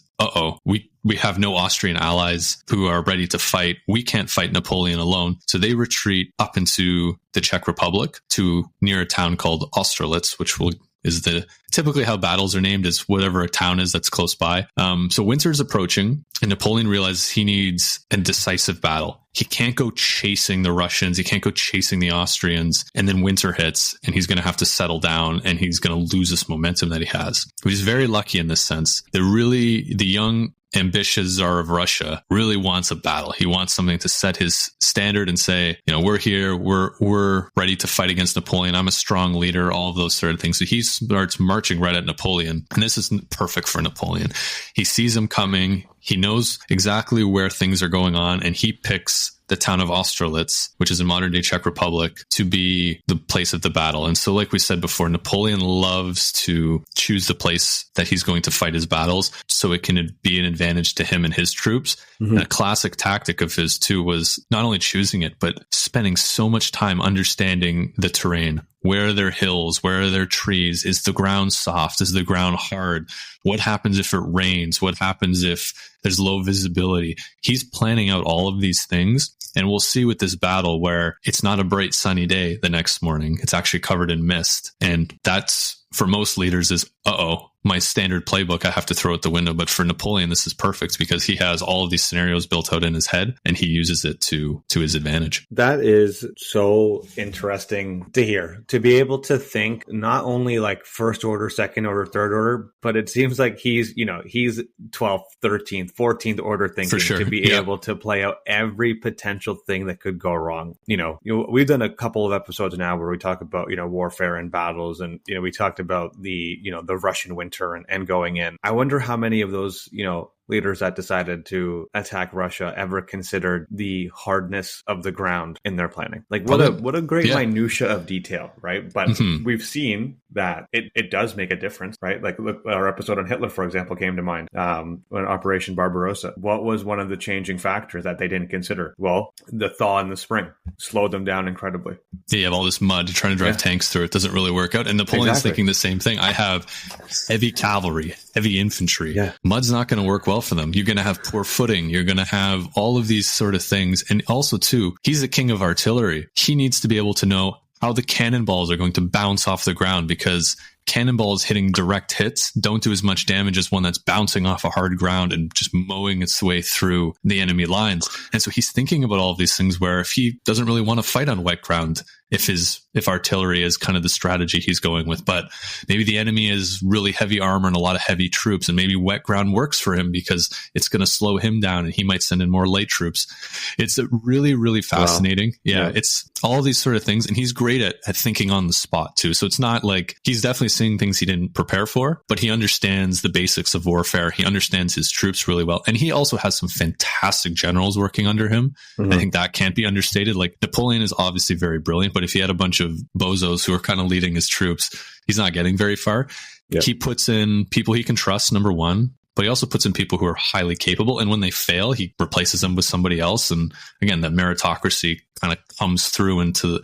we have no Austrian allies who are ready to fight. We can't fight Napoleon alone. So they retreat up into the Czech Republic to near a town called Austerlitz, which is typically how battles are named, is whatever a town is that's close by. So winter's approaching, and Napoleon realizes he needs a decisive battle. He can't go chasing the Russians. He can't go chasing the Austrians. And then winter hits, and he's going to have to settle down, and he's going to lose this momentum that he has. He's very lucky in this sense. The young ambitious Tsar of Russia really wants a battle. He wants something to set his standard and say, you know, we're here, we're ready to fight against Napoleon. I'm a strong leader, all of those sort of things. So he starts marching right at Napoleon. And this is perfect for Napoleon. He sees him coming. He knows exactly where things are going on, and he picks the town of Austerlitz, which is in modern day Czech Republic, to be the place of the battle. And so, like we said before, Napoleon loves to choose the place that he's going to fight his battles so it can be an advantage to him and his troops. Mm-hmm. And a classic tactic of his too was not only choosing it, but spending so much time understanding the terrain. Where are there hills? Where are there trees? Is the ground soft? Is the ground hard? What happens if it rains? What happens if there's low visibility? He's planning out all of these things. And we'll see with this battle where it's not a bright sunny day the next morning. It's actually covered in mist. And that's, for most leaders, is, my standard playbook, I have to throw it the window. But for Napoleon, this is perfect because he has all of these scenarios built out in his head and he uses it to his advantage. That is so interesting to hear, to be able to think not only like first order, second order, third order, but it seems like he's 12th, 13th, 14th order thinking, For sure. to be able to play out every potential thing that could go wrong. We've done a couple of episodes now where we talk about, warfare and battles, and, we talked about the Russian winter and going in. I wonder how many of those, leaders that decided to attack Russia ever considered the hardness of the ground in their planning. Like what a great minutia of detail, right? But we've seen that it does make a difference, right? Like look, our episode on Hitler, for example, came to mind when Operation Barbarossa. What was one of the changing factors that they didn't consider? Well, the thaw in the spring slowed them down incredibly. Yeah, you have all this mud trying to drive tanks through it. Doesn't really work out. And Napoleon's thinking the same thing. I have heavy cavalry, heavy infantry. Yeah. Mud's not going to work well for them. You're going to have poor footing. You're going to have all of these sort of things. And also, too, he's the king of artillery. He needs to be able to know how the cannonballs are going to bounce off the ground, because cannonballs hitting direct hits don't do as much damage as one that's bouncing off a hard ground and just mowing its way through the enemy lines. And so he's thinking about all of these things where if he doesn't really want to fight on wet ground, if artillery is kind of the strategy he's going with, but maybe the enemy is really heavy armor and a lot of heavy troops, and maybe wet ground works for him because it's going to slow him down and he might send in more light troops. It's really, really fascinating. Wow. Yeah. It's all these sort of things. And he's great at thinking on the spot too. So it's not like he's definitely seeing things he didn't prepare for, but he understands the basics of warfare. He understands his troops really well. And he also has some fantastic generals working under him. I think that can't be understated. Like Napoleon is obviously very brilliant, but if he had a bunch of bozos who are kind of leading his troops, he's not getting very far. Yep. He puts in people he can trust, number one, but he also puts in people who are highly capable. And when they fail, he replaces them with somebody else. And again, that meritocracy kind of comes through into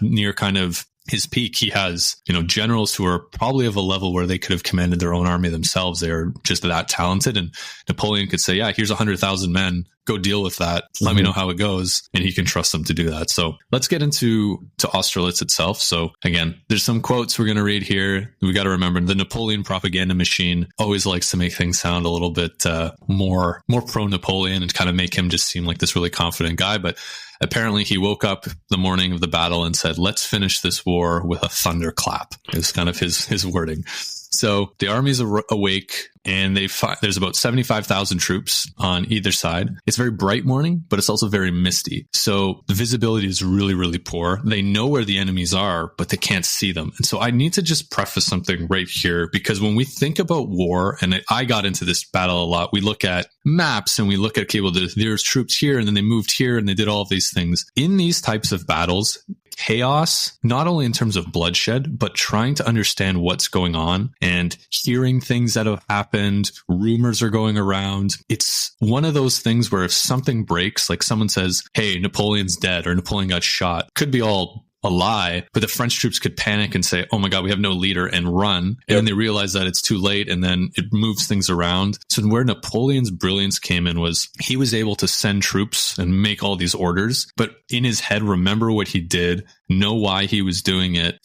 near kind of his peak. He has, generals who are probably of a level where they could have commanded their own army themselves. They're just that talented. And Napoleon could say, yeah, here's 100,000 men. Go deal with that. Let me know how it goes. And he can trust them to do that. So let's get into Austerlitz itself. So again, there's some quotes we're going to read here. We got to remember the Napoleon propaganda machine always likes to make things sound a little bit more pro-Napoleon and kind of make him just seem like this really confident guy. But apparently he woke up the morning of the battle and said, let's finish this war with a thunderclap. Is kind of his wording. So the army's awake, and there's about 75,000 troops on either side. It's a very bright morning, but it's also very misty. So the visibility is really, really poor. They know where the enemies are, but they can't see them. And so I need to just preface something right here, because when we think about war, and I got into this battle a lot, we look at maps and we look at, okay, well, there's troops here, and then they moved here and they did all of these things. In these types of battles, chaos, not only in terms of bloodshed, but trying to understand what's going on and hearing things that have happened, rumors are going around. It's one of those things where if something breaks, like someone says, hey, Napoleon's dead or Napoleon got shot, could be all a lie, but the French troops could panic and say, oh my God, we have no leader, and run. And then they realize that it's too late, and then it moves things around. So where Napoleon's brilliance came in was he was able to send troops and make all these orders, but in his head, remember what he did, know why he was doing it,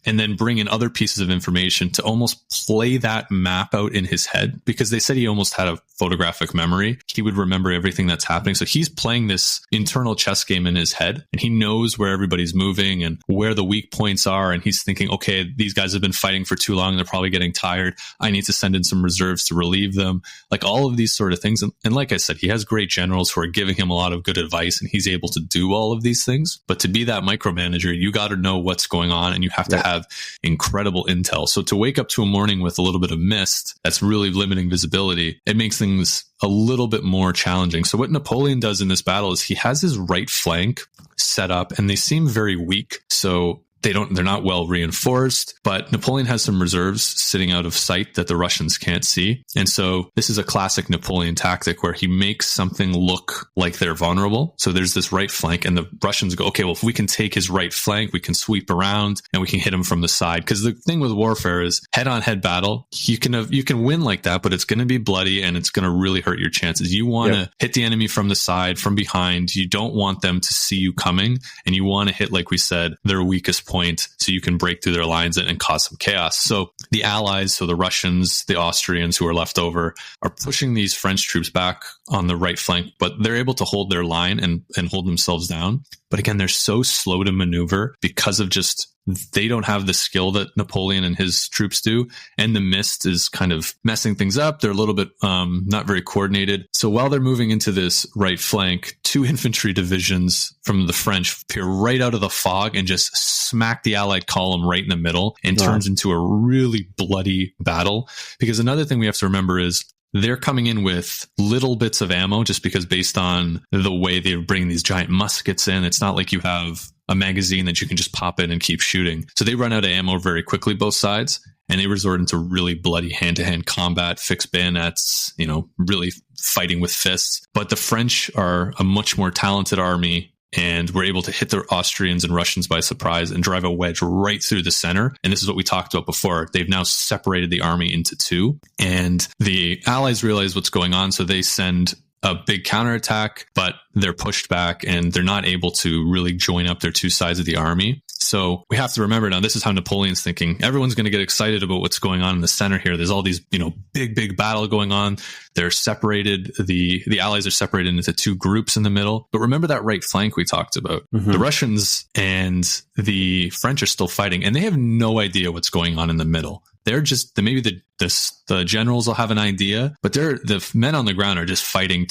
and then bring in other pieces of information to almost play that map out in his head, because they said he almost had a photographic memory. He would remember everything that's happening. So he's playing this internal chess game in his head, and he knows where everybody's moving and where the weak points are. And he's thinking, okay, these guys have been fighting for too long. They're probably getting tired. I need to send in some reserves to relieve them. Like all of these sort of things. And like I said, he has great generals who are giving him a lot of good advice, and he's able to do all of these things. But to be that micromanager, you got to know what's going on, and you have to have incredible intel. So to wake up to a morning with a little bit of mist that's really limiting visibility, it makes things a little bit more challenging. So what Napoleon does in this battle is he has his right flank set up, and they seem very weak. So they're not well reinforced, but Napoleon has some reserves sitting out of sight that the Russians can't see. And so this is a classic Napoleon tactic where he makes something look like they're vulnerable. So there's this right flank, and the Russians go, okay, well, if we can take his right flank, we can sweep around and we can hit him from the side. Because the thing with warfare is head-on-head battle. You can win like that, but it's going to be bloody and it's going to really hurt your chances. You want to hit the enemy from the side, from behind. You don't want them to see you coming, and you want to hit, like we said, their weakest point. point so you can break through their lines and cause some chaos. So the Allies, so the Russians, the Austrians who are left over, are pushing these French troops back on the right flank, but they're able to hold their line and hold themselves down. But again, they're so slow to maneuver because of just they don't have the skill that Napoleon and his troops do. And the mist is kind of messing things up. They're a little bit not very coordinated. So while they're moving into this right flank, 2 infantry divisions from the French appear right out of the fog and just smack the Allied column right in the middle and turns into a really bloody battle. Because another thing we have to remember is they're coming in with little bits of ammo just because based on the way they bring these giant muskets in, it's not like you have a magazine that you can just pop in and keep shooting. So they run out of ammo very quickly, both sides, and they resort into really bloody hand-to-hand combat, fixed bayonets, really fighting with fists. But the French are a much more talented army and were able to hit the Austrians and Russians by surprise and drive a wedge right through the center. And this is what we talked about before. They've now separated the army into 2, and the Allies realize what's going on. So they send a big counterattack, but they're pushed back and they're not able to really join up their 2 sides of the army. So we have to remember now, this is how Napoleon's thinking. Everyone's going to get excited about what's going on in the center here. There's all these, big battle going on. They're separated. The Allies are separated into 2 groups in the middle. But remember that right flank we talked about. Mm-hmm. The Russians and the French are still fighting, and they have no idea what's going on in the middle. They're just, maybe the generals will have an idea, but the men on the ground are just fighting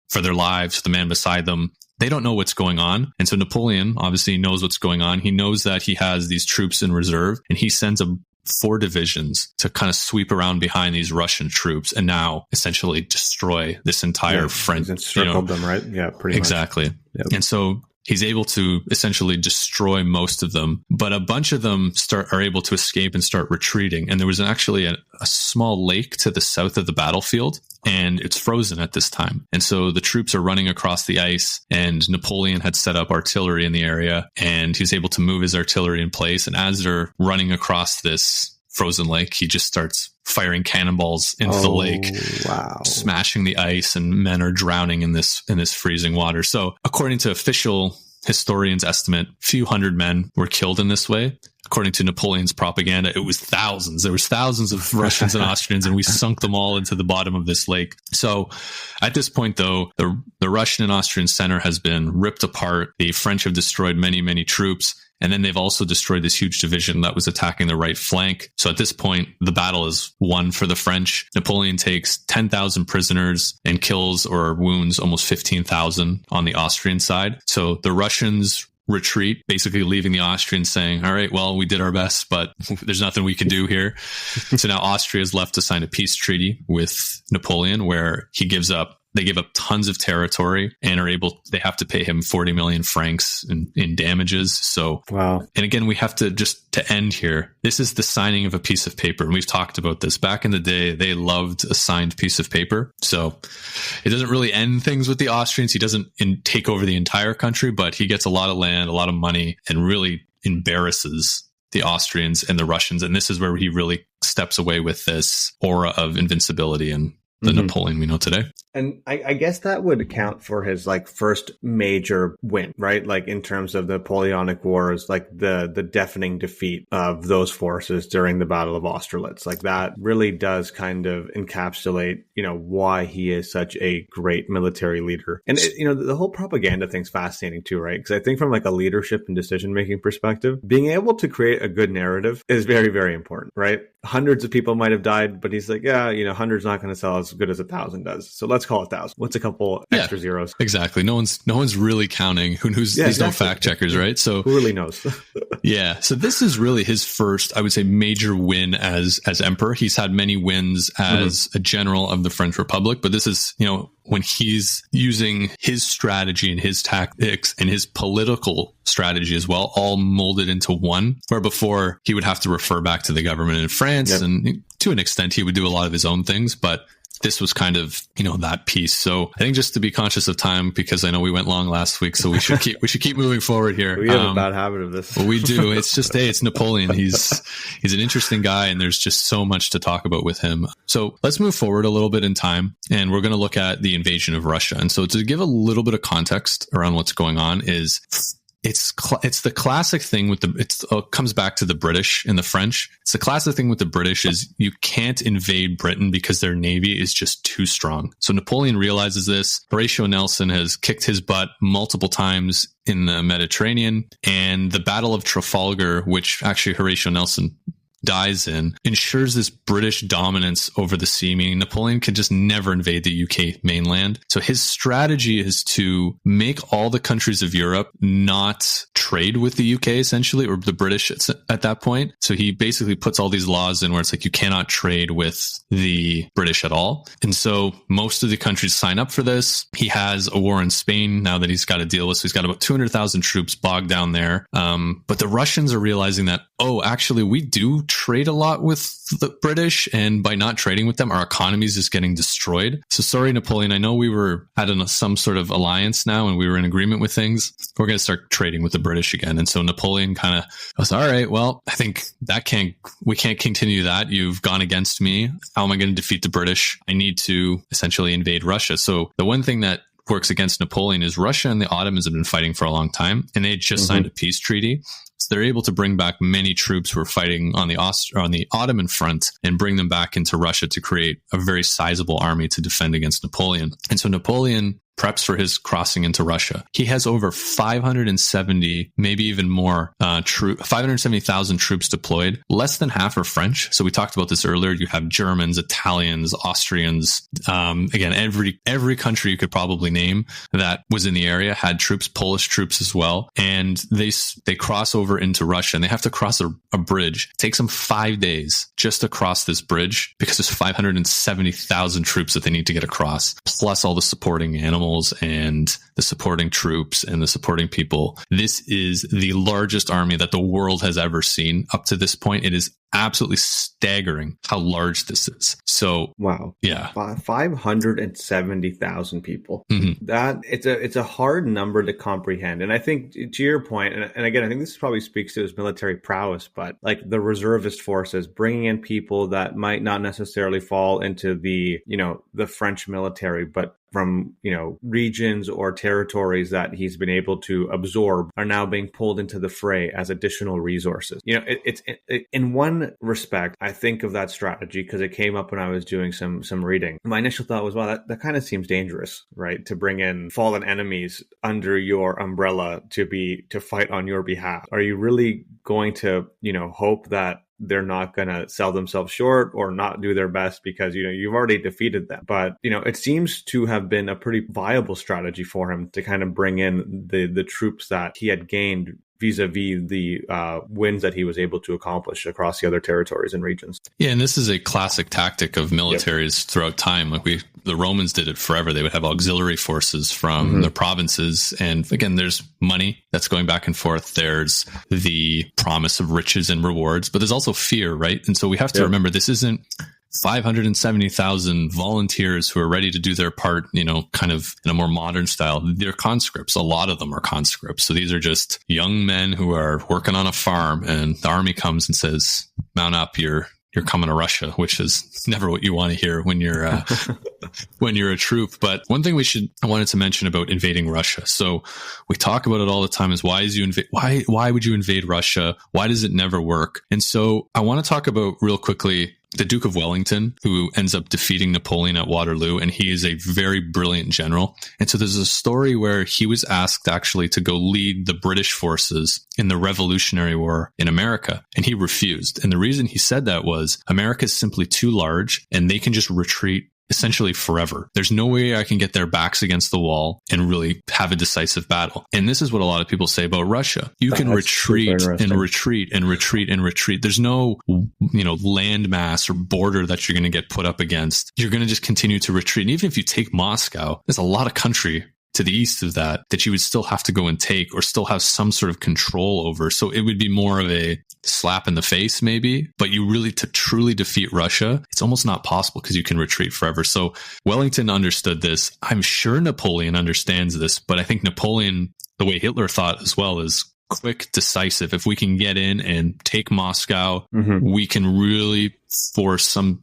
for their lives, the man beside them. They don't know what's going on. And so Napoleon obviously knows what's going on. He knows that he has these troops in reserve, and he sends 4 divisions to kind of sweep around behind these Russian troops and now essentially destroy this entire French. Encircled them, right? Yeah, pretty exactly. much. Exactly. Yep. And so he's able to essentially destroy most of them, but a bunch of them are able to escape and start retreating. And there was actually a small lake to the south of the battlefield, and it's frozen at this time. And so the troops are running across the ice, and Napoleon had set up artillery in the area, and he's able to move his artillery in place. And as they're running across this frozen lake, he just starts firing cannonballs into the lake, smashing the ice, and men are drowning in this freezing water. So according to official historians' estimate, a few hundred men were killed in this way. According to Napoleon's propaganda, it was thousands. There was thousands of Russians and Austrians, and we sunk them all into the bottom of this lake. So at this point, though, the Russian and Austrian center has been ripped apart. The French have destroyed many, many troops. And then they've also destroyed this huge division that was attacking the right flank. So at this point, the battle is won for the French. Napoleon takes 10,000 prisoners and kills or wounds almost 15,000 on the Austrian side. So the Russians retreat, basically leaving the Austrians saying, all right, well, we did our best, but there's nothing we can do here. So now Austria is left to sign a peace treaty with Napoleon where they give up tons of territory and they have to pay him 40 million francs in damages. So, wow. And again, we have to end here. This is the signing of a piece of paper. And we've talked about this back in the day. They loved a signed piece of paper. So it doesn't really end things with the Austrians. He doesn't take over the entire country, but he gets a lot of land, a lot of money, and really embarrasses the Austrians and the Russians. And this is where he really steps away with this aura of invincibility and the Napoleon we know today. And I guess that would account for his first major win, right? In terms of the Napoleonic Wars, the deafening defeat of those forces during the Battle of Austerlitz. That really does kind of encapsulate, why he is such a great military leader. And the whole propaganda thing's fascinating too, right? Because I think from a leadership and decision-making perspective, being able to create a good narrative is very, very important, right? Hundreds of people might have died, but he's hundreds not going to sell as good as 1,000 does. So let's call it 1,000. What's a couple extra zeros? Exactly. No one's really counting. There's no fact checkers, right? So who really knows? Yeah. So this is really his first, I would say, major win as emperor. He's had many wins as a general of the French Republic, but this is, when he's using his strategy and his tactics and his political strategy as well, all molded into one, where before he would have to refer back to the government in France. Yep. And to an extent, he would do a lot of his own things, but this was kind of, that piece. So I think just to be conscious of time, because I know we went long last week, so we should keep moving forward here. We have a bad habit of this. Well, we do. It's just, it's Napoleon. He's an interesting guy, and there's just so much to talk about with him. So let's move forward a little bit in time, and we're going to look at the invasion of Russia. And so to give a little bit of context around what's going on is it's the classic thing with it comes back to the British and the French. It's the classic thing with the British is you can't invade Britain because their navy is just too strong. So Napoleon realizes this. Horatio Nelson has kicked his butt multiple times in the Mediterranean, and the Battle of Trafalgar, which actually Horatio Nelson dies in, ensures this British dominance over the sea, meaning Napoleon can just never invade the UK mainland. So his strategy is to make all the countries of Europe not trade with the UK, essentially, or the British at that point. So he basically puts all these laws in where it's like you cannot trade with the British at all. And so most of the countries sign up for this. He has a war in Spain now that he's got to deal with. So he's got about 200,000 troops bogged down there. But the Russians are realizing that, oh, actually, we do trade a lot with the British, and by not trading with them, our economy is just getting destroyed. So sorry, Napoleon, I know we were at some sort of alliance now and we were in agreement with things. We're going to start trading with the British again. And so Napoleon kind of goes, all right, well, I think we can't continue that. You've gone against me. How am I going to defeat the British? I need to essentially invade Russia. So the one thing that works against Napoleon is Russia and the Ottomans have been fighting for a long time, and they had just signed a peace treaty. So they're able to bring back many troops who were fighting on the Ottoman front and bring them back into Russia to create a very sizable army to defend against Napoleon. And so Napoleon preps for his crossing into Russia. He has over 570, maybe even more, 570,000 troops deployed. Less than half are French. So we talked about this earlier. You have Germans, Italians, Austrians. Again, every country you could probably name that was in the area had troops, Polish troops as well. And they cross over into Russia, and they have to cross a bridge. It takes them 5 days just to cross this bridge because there's 570,000 troops that they need to get across, plus all the supporting animals and the supporting troops and the supporting people. This is the largest army that the world has ever seen up to this point. It is absolutely staggering how large this is. So wow. Yeah. 570,000 people. Mm-hmm. That it's a hard number to comprehend. And I think to your point, and again, I think this probably speaks to his military prowess, but like the reservist forces, bringing in people that might not necessarily fall into the French military, but from, regions or territories that he's been able to absorb are now being pulled into the fray as additional resources. It's in one respect, I think of that strategy because it came up when I was doing some reading. My initial thought was, wow, that kind of seems dangerous, right? To bring in fallen enemies under your umbrella to fight on your behalf. Are you really going to, hope that they're not going to sell themselves short or not do their best because, you've already defeated them? But, it seems to have been a pretty viable strategy for him to kind of bring in the troops that he had gained vis-a-vis the wins that he was able to accomplish across the other territories and regions. Yeah, and this is a classic tactic of militaries throughout time. Like the Romans did it forever. They would have auxiliary forces from the provinces. And again, there's money that's going back and forth. There's the promise of riches and rewards, but there's also fear, right? And so we have to remember this isn't 570,000 volunteers who are ready to do their part, kind of in a more modern style. They're conscripts. A lot of them are conscripts. So these are just young men who are working on a farm, and the army comes and says, mount up, you're coming to Russia, which is never what you want to hear when you're when you're a troop. But one thing I wanted to mention about invading Russia. So we talk about it all the time is why would you invade Russia? Why does it never work? And so I want to talk about real quickly the Duke of Wellington, who ends up defeating Napoleon at Waterloo, and he is a very brilliant general. And so there's a story where he was asked actually to go lead the British forces in the Revolutionary War in America, and he refused. And the reason he said that was America is simply too large, and they can just retreat essentially forever. There's no way I can get their backs against the wall and really have a decisive battle. And this is what a lot of people say about Russia. You can retreat and retreat and retreat and retreat. There's no, landmass or border that you're going to get put up against. You're going to just continue to retreat. And even if you take Moscow, there's a lot of country to the east of that you would still have to go and take or still have some sort of control over. So it would be more of a slap in the face maybe, but to truly defeat Russia, it's almost not possible because you can retreat forever. So Wellington understood this. I'm sure Napoleon understands this, but I think Napoleon, the way Hitler thought as well, is quick, decisive. If we can get in and take Moscow, we can really force some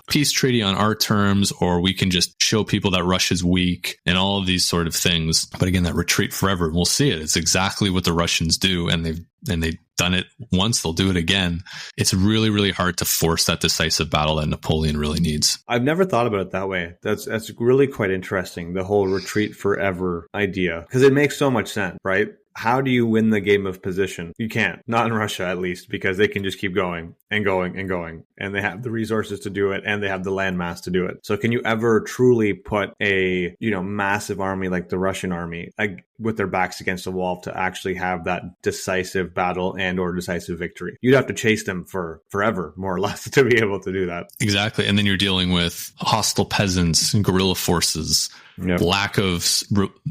peace treaty on our terms, or we can just show people that Russia's weak and all of these sort of things. But again, that retreat forever, we'll see it. It's exactly what the Russians do. And they've done it once, they'll do it again. It's really, really hard to force that decisive battle that Napoleon really needs. I've never thought about it that way. That's really quite interesting, the whole retreat forever idea, because it makes so much sense, right? How do you win the game of position? You can't, not in Russia at least, because they can just keep going and going and going, and they have the resources to do it, and they have the landmass to do it. So can you ever truly put a massive army like the Russian army, like, with their backs against the wall to actually have that decisive battle and or decisive victory? You'd have to chase them for forever, more or less, to be able to do that. Exactly. And then you're dealing with hostile peasants and guerrilla forces, lack of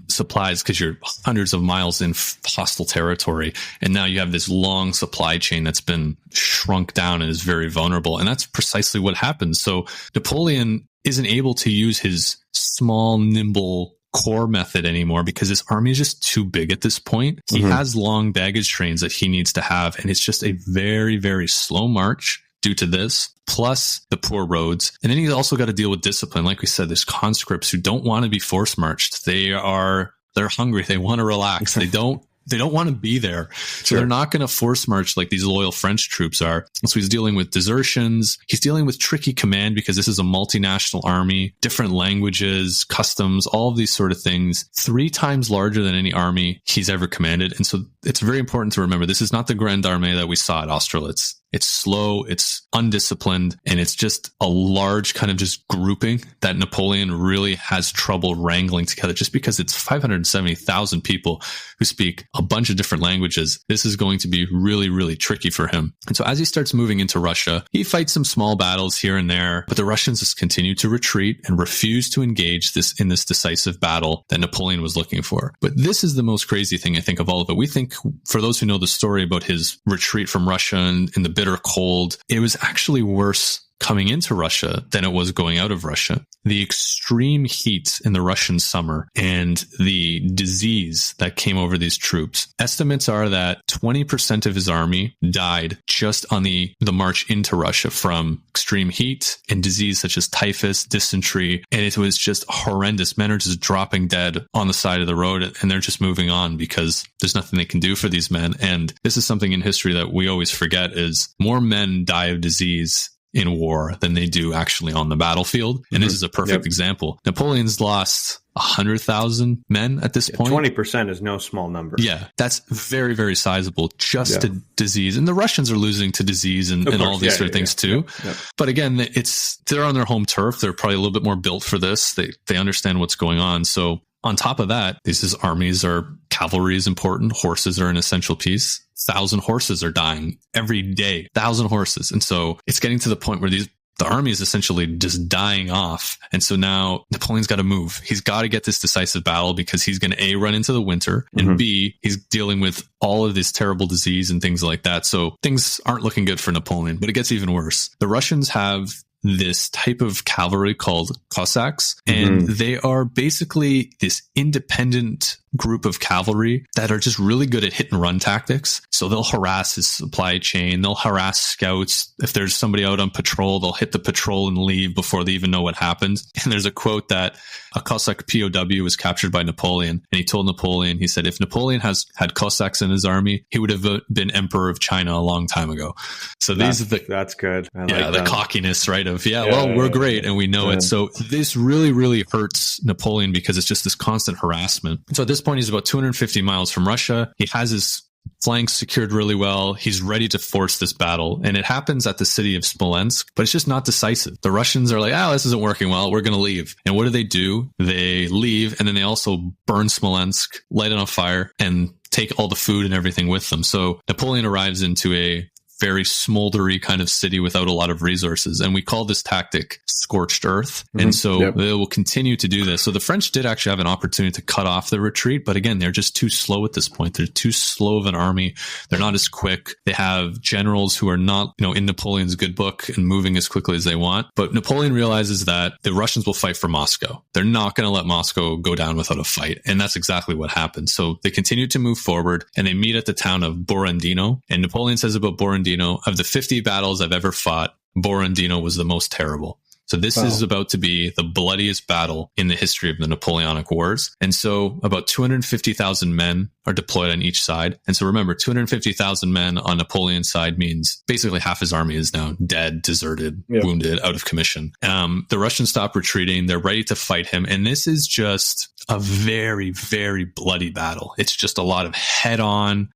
supplies because you're hundreds of miles in hostile territory. And now you have this long supply chain that's been shrunk down and is very vulnerable. And that's precisely what happens. So Napoleon isn't able to use his small, nimble core method anymore because his army is just too big at this point. He has long baggage trains that he needs to have, and it's just a very, very slow march due to this, plus the poor roads. And then he's also got to deal with discipline. Like we said, there's conscripts who don't want to be force marched. They're hungry. They want to relax. They don't want to be there. So they're not going to force march like these loyal French troops are. So he's dealing with desertions. He's dealing with tricky command because this is a multinational army, different languages, customs, all of these sort of things, 3 times larger than any army he's ever commanded. And so it's very important to remember, this is not the Grande Armée that we saw at Austerlitz. It's slow, it's undisciplined, and it's just a large kind of just grouping that Napoleon really has trouble wrangling together just because it's 570,000 people who speak a bunch of different languages. This is going to be really, really tricky for him. And so as he starts moving into Russia, he fights some small battles here and there, but the Russians just continue to retreat and refuse to engage in this decisive battle that Napoleon was looking for. But this is the most crazy thing, I think, of all of it. We think, for those who know the story about his retreat from Russia and in the bitter cold, it was actually worse coming into Russia than it was going out of Russia. The extreme heat in the Russian summer and the disease that came over these troops. Estimates are that 20% of his army died just on the march into Russia from extreme heat and disease such as typhus, dysentery, and it was just horrendous. Men are just dropping dead on the side of the road, and they're just moving on because there's nothing they can do for these men. And this is something in history that we always forget, is more men die of disease in war than they do actually on the battlefield. And this is a perfect example. Napoleon's lost 100,000 men at this point. 20% is no small number. Yeah, that's very, very sizable just to disease. And the Russians are losing to disease and all these sort of things too. But again, they're on their home turf. They're probably a little bit more built for this. They understand what's going on. So on top of that, these armies cavalry is important. Horses are an essential piece. 1,000 horses are dying every day, 1,000 horses. And so it's getting to the point where the army is essentially just dying off. And so now Napoleon's got to move. He's got to get this decisive battle because he's going to A, run into the winter, and B, he's dealing with all of this terrible disease and things like that. So things aren't looking good for Napoleon, but it gets even worse. The Russians have this type of cavalry called Cossacks, and they are basically this independent group of cavalry that are just really good at hit and run tactics. So they'll harass his supply chain. They'll harass scouts. If there's somebody out on patrol, they'll hit the patrol and leave before they even know what happened. And there's a quote that a Cossack POW was captured by Napoleon. And he told Napoleon, he said, if Napoleon had Cossacks in his army, he would have been emperor of China a long time ago. So that's good. The cockiness, right? Of, we're great and we know it. So this really, really hurts Napoleon because it's just this constant harassment. So at this point, he's about 250 miles from Russia. He has his flanks secured really well. He's ready to force this battle. And it happens at the city of Smolensk, but it's just not decisive. The Russians are like, this isn't working well. We're going to leave. And what do? They leave, and then they also burn Smolensk, light it on fire, and take all the food and everything with them. So Napoleon arrives into a very smoldery kind of city without a lot of resources. And we call this tactic scorched earth. And so they will continue to do this. So the French did actually have an opportunity to cut off the retreat, but again, they're just too slow at this point. They're too slow of an army. They're not as quick. They have generals who are not, in Napoleon's good book and moving as quickly as they want. But Napoleon realizes that the Russians will fight for Moscow. They're not going to let Moscow go down without a fight. And that's exactly what happened. So they continue to move forward, and they meet at the town of Borodino. And Napoleon says about Borodino, of the 50 battles I've ever fought, Borodino was the most terrible. So this is about to be the bloodiest battle in the history of the Napoleonic Wars. And so about 250,000 men are deployed on each side. And so remember, 250,000 men on Napoleon's side means basically half his army is now dead, deserted, wounded, out of commission. The Russians stop retreating. They're ready to fight him. And this is just a very, very bloody battle. It's just a lot of head-on,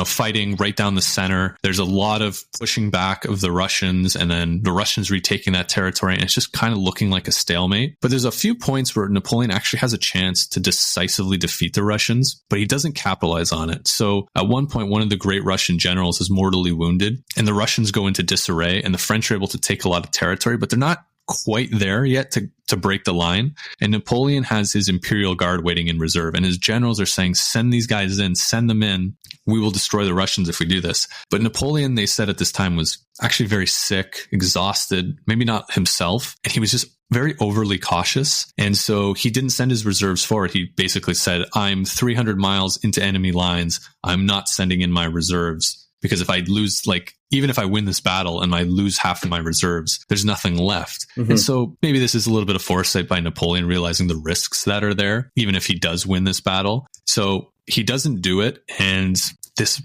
fighting right down the center. There's a lot of pushing back of the Russians, and then the Russians retaking that territory. And it's just kind of looking like a stalemate. But there's a few points where Napoleon actually has a chance to decisively defeat the Russians, but he doesn't capitalize on it. So at one point, one of the great Russian generals is mortally wounded, and the Russians go into disarray, and the French are able to take a lot of territory, but they're not quite there yet to break the line. And Napoleon has his Imperial Guard waiting in reserve, and his generals are saying, send these guys in, send them in. We will destroy the Russians if we do this. But Napoleon, they said at this time, was actually very sick, exhausted, maybe not himself. And he was just very overly cautious. And so he didn't send his reserves forward. He basically said, I'm 300 miles into enemy lines. I'm not sending in my reserves. Because if I lose, even if I win this battle and I lose half of my reserves, there's nothing left. Mm-hmm. And so maybe this is a little bit of foresight by Napoleon, realizing the risks that are there, even if he does win this battle. So he doesn't do it. And this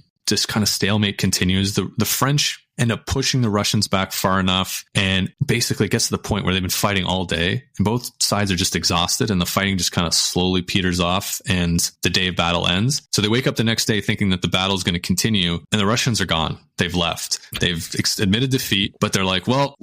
kind of stalemate continues. The French end up pushing the Russians back far enough, and basically it gets to the point where they've been fighting all day and both sides are just exhausted, and the fighting just kind of slowly peters off and the day of battle ends. So they wake up the next day thinking that the battle is going to continue, and the Russians are gone. They've left. They've admitted defeat, but they're like, well,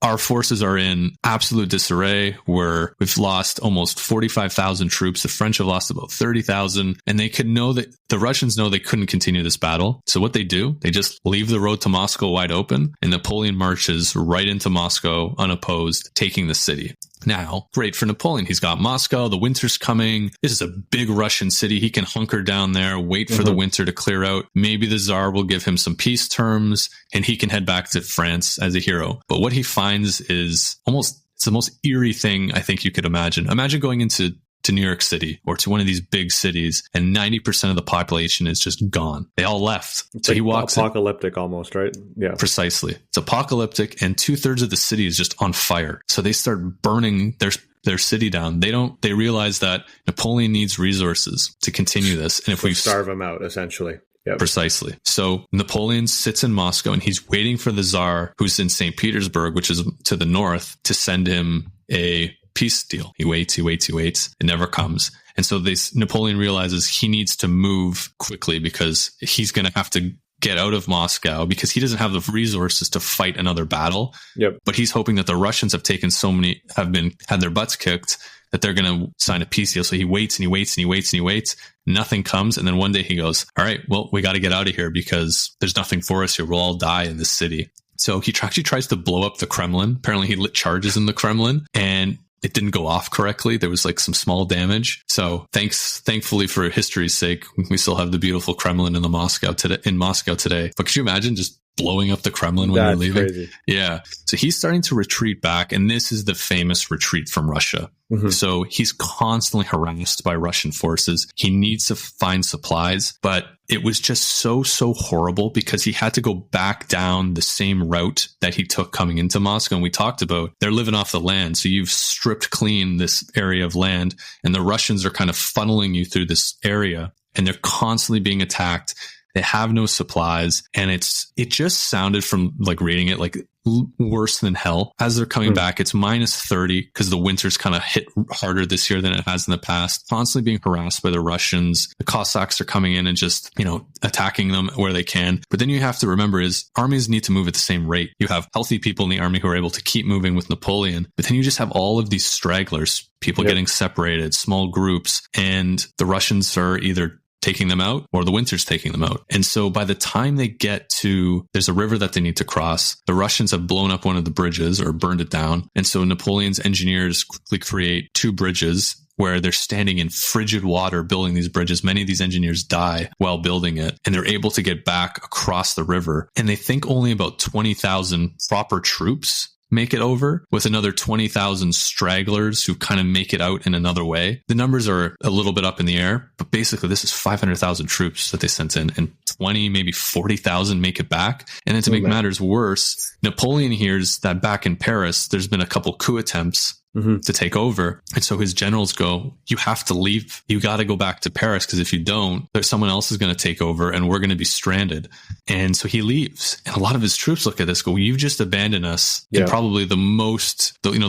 our forces are in absolute disarray. We've lost almost 45,000 troops. The French have lost about 30,000, and they could know that the Russians know they couldn't continue this battle. So what they do, they just leave the road to Moscow wide open, and Napoleon marches right into Moscow unopposed, taking the city. Now, great for Napoleon. He's got Moscow. The winter's coming. This is a big Russian city. He can hunker down there, wait for the winter to clear out. Maybe the Tsar will give him some peace terms, and he can head back to France as a hero. But what he finds is it's the most eerie thing I think you could imagine. Imagine going into New York City or to one of these big cities, and 90% of the population is just gone. They all left. It's so he walks apocalyptic almost, right? Yeah. Precisely. It's apocalyptic, and 2/3 of the city is just on fire. So they start burning their city down. They realize that Napoleon needs resources to continue this. And if we starve him out, essentially. Yep. Precisely. So Napoleon sits in Moscow, and he's waiting for the Tsar, who's in St. Petersburg, which is to the north, to send him a peace deal. He waits. It never comes. And so Napoleon realizes he needs to move quickly because he's going to have to get out of Moscow because he doesn't have the resources to fight another battle. Yep. But he's hoping that the Russians have had their butts kicked, that they're going to sign a peace deal. So he waits. Nothing comes. And then one day he goes, all right, well, we got to get out of here because there's nothing for us here. We'll all die in this city. So he actually tries to blow up the Kremlin. Apparently he lit charges in the Kremlin, and it didn't go off correctly. There was some small damage. So thankfully for history's sake, we still have the beautiful Kremlin in Moscow today. But could you imagine just blowing up the Kremlin when you're leaving? Crazy. Yeah. So he's starting to retreat back, and this is the famous retreat from Russia. Mm-hmm. So he's constantly harassed by Russian forces. He needs to find supplies, but it was just so horrible because he had to go back down the same route that he took coming into Moscow. And we talked about they're living off the land. So you've stripped clean this area of land, and the Russians are kind of funneling you through this area, and they're constantly being attacked. They have no supplies, and it just sounded from reading it worse than hell. As they're coming back, it's -30 because the winter's kind of hit harder this year than it has in the past. Constantly being harassed by the Russians. The Cossacks are coming in and just, attacking them where they can. But then you have to remember is armies need to move at the same rate. You have healthy people in the army who are able to keep moving with Napoleon, but then you just have all of these stragglers, people getting separated, small groups, and the Russians are either taking them out or the winter's taking them out. And so by the time they get to, there's a river that they need to cross. The Russians have blown up one of the bridges or burned it down. And so Napoleon's engineers quickly create 2 bridges where they're standing in frigid water building these bridges. Many of these engineers die while building it, and they're able to get back across the river. And they think only about 20,000 proper troops make it over, with another 20,000 stragglers who kind of make it out in another way. The numbers are a little bit up in the air, but basically this is 500,000 troops that they sent in, and 20, maybe 40,000 make it back. And then to make matters worse, Napoleon hears that back in Paris, there's been a couple coup attempts to take over. And so his generals go, you have to leave. You got to go back to Paris, because if you don't, there's someone else is going to take over and we're going to be stranded. And so he leaves. And a lot of his troops look at this, go, you've just abandoned us in probably the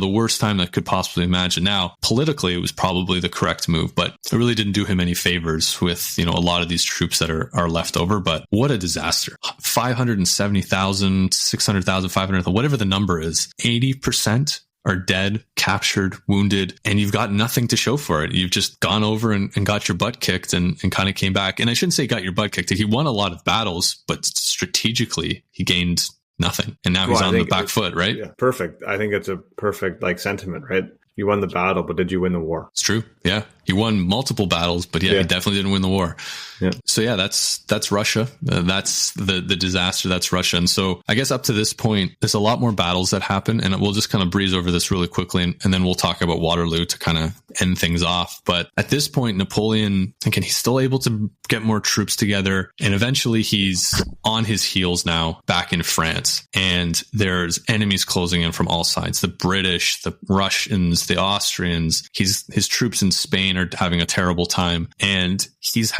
worst time that could possibly imagine. Now, politically, it was probably the correct move, but it really didn't do him any favors with, a lot of these troops that are left over. But what a disaster. 570,000, 600,000, 500,000, whatever the number is, 80% are dead, captured, wounded, and you've got nothing to show for it. You've just gone over and got your butt kicked and kind of came back. And I shouldn't say got your butt kicked. He won a lot of battles, but strategically he gained nothing. And now he's on the back foot, right? Yeah, perfect. I think it's a perfect sentiment, right? You won the battle, but did you win the war? It's true. Yeah. He won multiple battles, but he definitely didn't win the war. Yeah. So that's Russia. That's the disaster. That's Russia. And so I guess up to this point, there's a lot more battles that happen, and we'll just kind of breeze over this really quickly. And then we'll talk about Waterloo to kind of end things off. But at this point, Napoleon, again, he's still able to get more troops together. And eventually he's on his heels now back in France. And there's enemies closing in from all sides. The British, the Russians, the Austrians, his troops in Spain are having a terrible time. And he's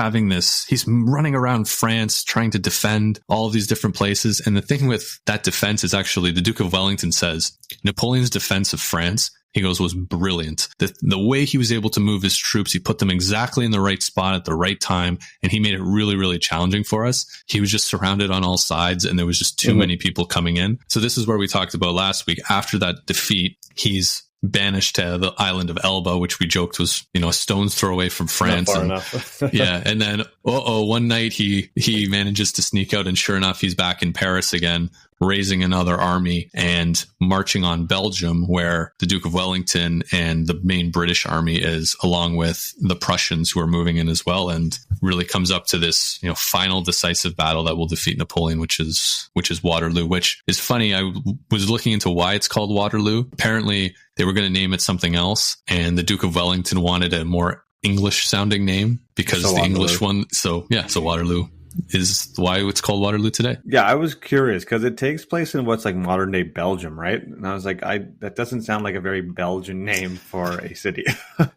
running around France trying to defend all of these different places. And the thing with that defense is actually the Duke of Wellington says Napoleon's defense of France, he goes, was brilliant. The way he was able to move his troops, he put them exactly in the right spot at the right time, and he made it really, really challenging for us. He was just surrounded on all sides, and there was just too many people coming in. So this is where we talked about last week. After that defeat, he's banished to the island of Elba, which we joked was, a stone's throw away from France. Not far enough. Yeah. And then, one night he manages to sneak out, and sure enough, he's back in Paris again, raising another army and marching on Belgium, where the Duke of Wellington and the main British army is, along with the Prussians who are moving in as well, and really comes up to this, final decisive battle that will defeat Napoleon, which is Waterloo, which is funny. I was looking into why it's called Waterloo. Apparently they were going to name it something else, and the Duke of Wellington wanted a more English sounding name because the Waterloo. English one. So Waterloo is why it's called Waterloo today. Yeah, I was curious because it takes place in what's like modern day Belgium, right? And I was like, that doesn't sound like a very Belgian name for a city.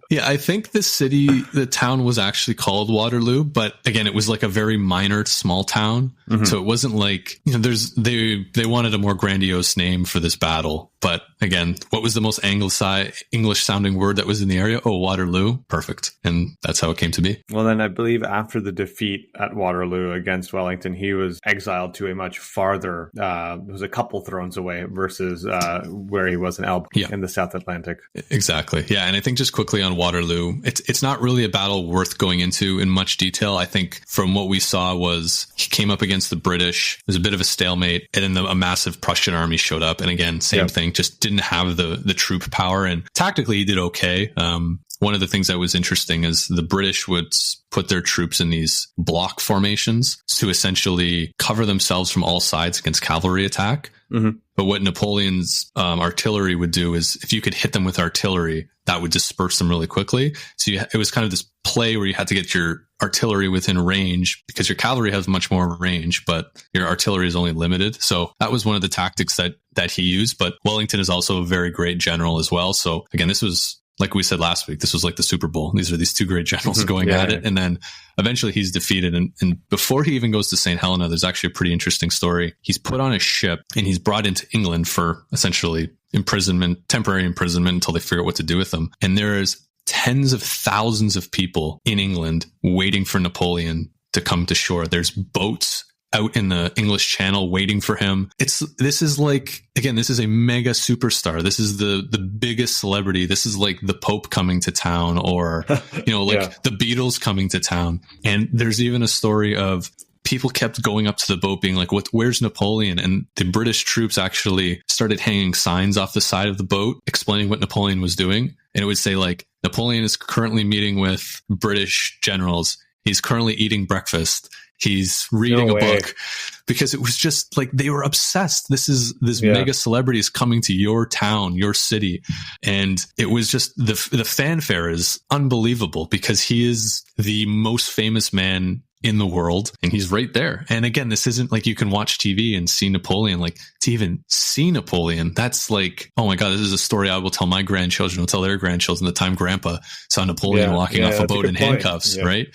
Yeah, I think the town was actually called Waterloo, but again, it was like a very minor, small town. Mm-hmm. So it wasn't like, they wanted a more grandiose name for this battle. But again, what was the most English sounding word that was in the area? Oh, Waterloo. Perfect. And that's how it came to be. Well, then I believe after the defeat at Waterloo against Wellington, he was exiled to a much farther, it was a couple thrones away versus where he was in Elba in the South Atlantic. Exactly. Yeah. And I think just quickly on Waterloo, it's not really a battle worth going into in much detail. I think from what we saw was he came up against the British. There's a bit of a stalemate, and then a massive Prussian army showed up. And again, same thing, just didn't have the troop power. And tactically, he did okay. One of the things that was interesting is the British would put their troops in these block formations to essentially cover themselves from all sides against cavalry attack. Mm-hmm. But what Napoleon's artillery would do is, if you could hit them with artillery, that would disperse them really quickly. So it was kind of this play where you had to get your artillery within range, because your cavalry has much more range, but your artillery is only limited. So that was one of the tactics that he used. But Wellington is also a very great general as well. So again, this was, like we said last week, this was like the Super Bowl. These are these two great generals going at it. And then eventually he's defeated. And before he even goes to St. Helena, there's actually a pretty interesting story. He's put on a ship and he's brought into England for essentially temporary imprisonment until they figure out what to do with him. And there's tens of thousands of people in England waiting for Napoleon to come to shore. There's boats out in the English Channel waiting for him. This is a mega superstar. This is the biggest celebrity. This is like the Pope coming to town, or, the Beatles coming to town. And there's even a story of people kept going up to the boat being like, where's Napoleon? And the British troops actually started hanging signs off the side of the boat explaining what Napoleon was doing. And it would say like, Napoleon is currently meeting with British generals. He's currently eating breakfast. he's reading a book, because it was just like they were obsessed. This mega celebrity is coming to your town, your city. And it was just the fanfare is unbelievable because he is the most famous man in the world and he's right there. And again, this isn't like you can watch TV and see Napoleon. Like, to even see Napoleon, that's like, oh my God, this is a story I will tell my grandchildren, will tell their grandchildren the time grandpa saw Napoleon walking off a boat in handcuffs, right?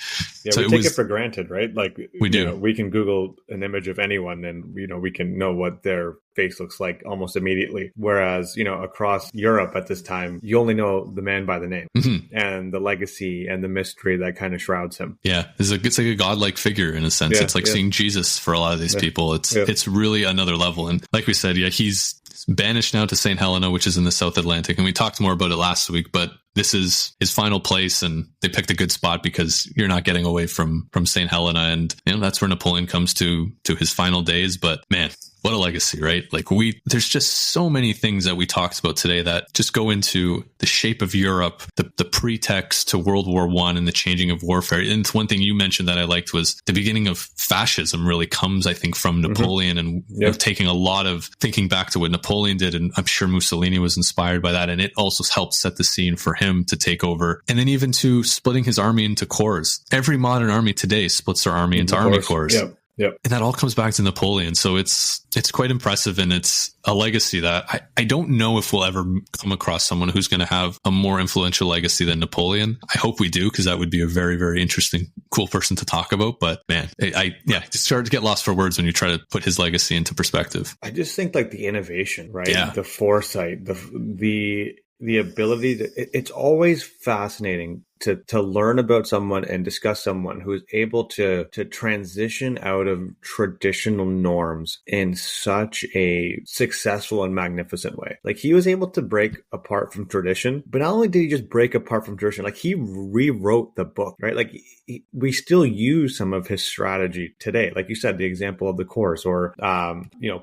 Yeah, so we take it for granted, right? Like, we do. We can Google an image of anyone and, we can know what their face looks like almost immediately. Whereas, across Europe at this time, you only know the man by the name and the legacy and the mystery that kind of shrouds him. Yeah. It's like a godlike figure in a sense. It's like seeing Jesus for a lot of these people. It's really another level. And like we said, he's banished now to St. Helena, which is in the South Atlantic. And we talked more about it last week, but this is his final place. And they picked a good spot because you're not getting away from St. Helena. And, that's where Napoleon comes to his final days. But man, what a legacy, right? Like there's just so many things that we talked about today that just go into the shape of Europe, the pretext to World War I and the changing of warfare. And one thing you mentioned that I liked was the beginning of fascism really comes, I think, from Napoleon and taking a lot of thinking back to what Napoleon did. And I'm sure Mussolini was inspired by that. And it also helped set the scene for him to take over. And then even to splitting his army into corps. Every modern army today splits their army into army corps. Yep. And that all comes back to Napoleon. So it's quite impressive. And it's a legacy that I don't know if we'll ever come across someone who's going to have a more influential legacy than Napoleon. I hope we do, because that would be a very, very interesting, cool person to talk about. But man, it's started to get lost for words when you try to put his legacy into perspective. I just think like the innovation, right? Yeah. The foresight, the ability it's always fascinating to learn about someone and discuss someone who is able to transition out of traditional norms in such a successful and magnificent way. Like, he was able to break apart from tradition, but not only did he just break apart from tradition, like he rewrote the book, right? Like we still use some of his strategy today. Like you said, the example of the course or,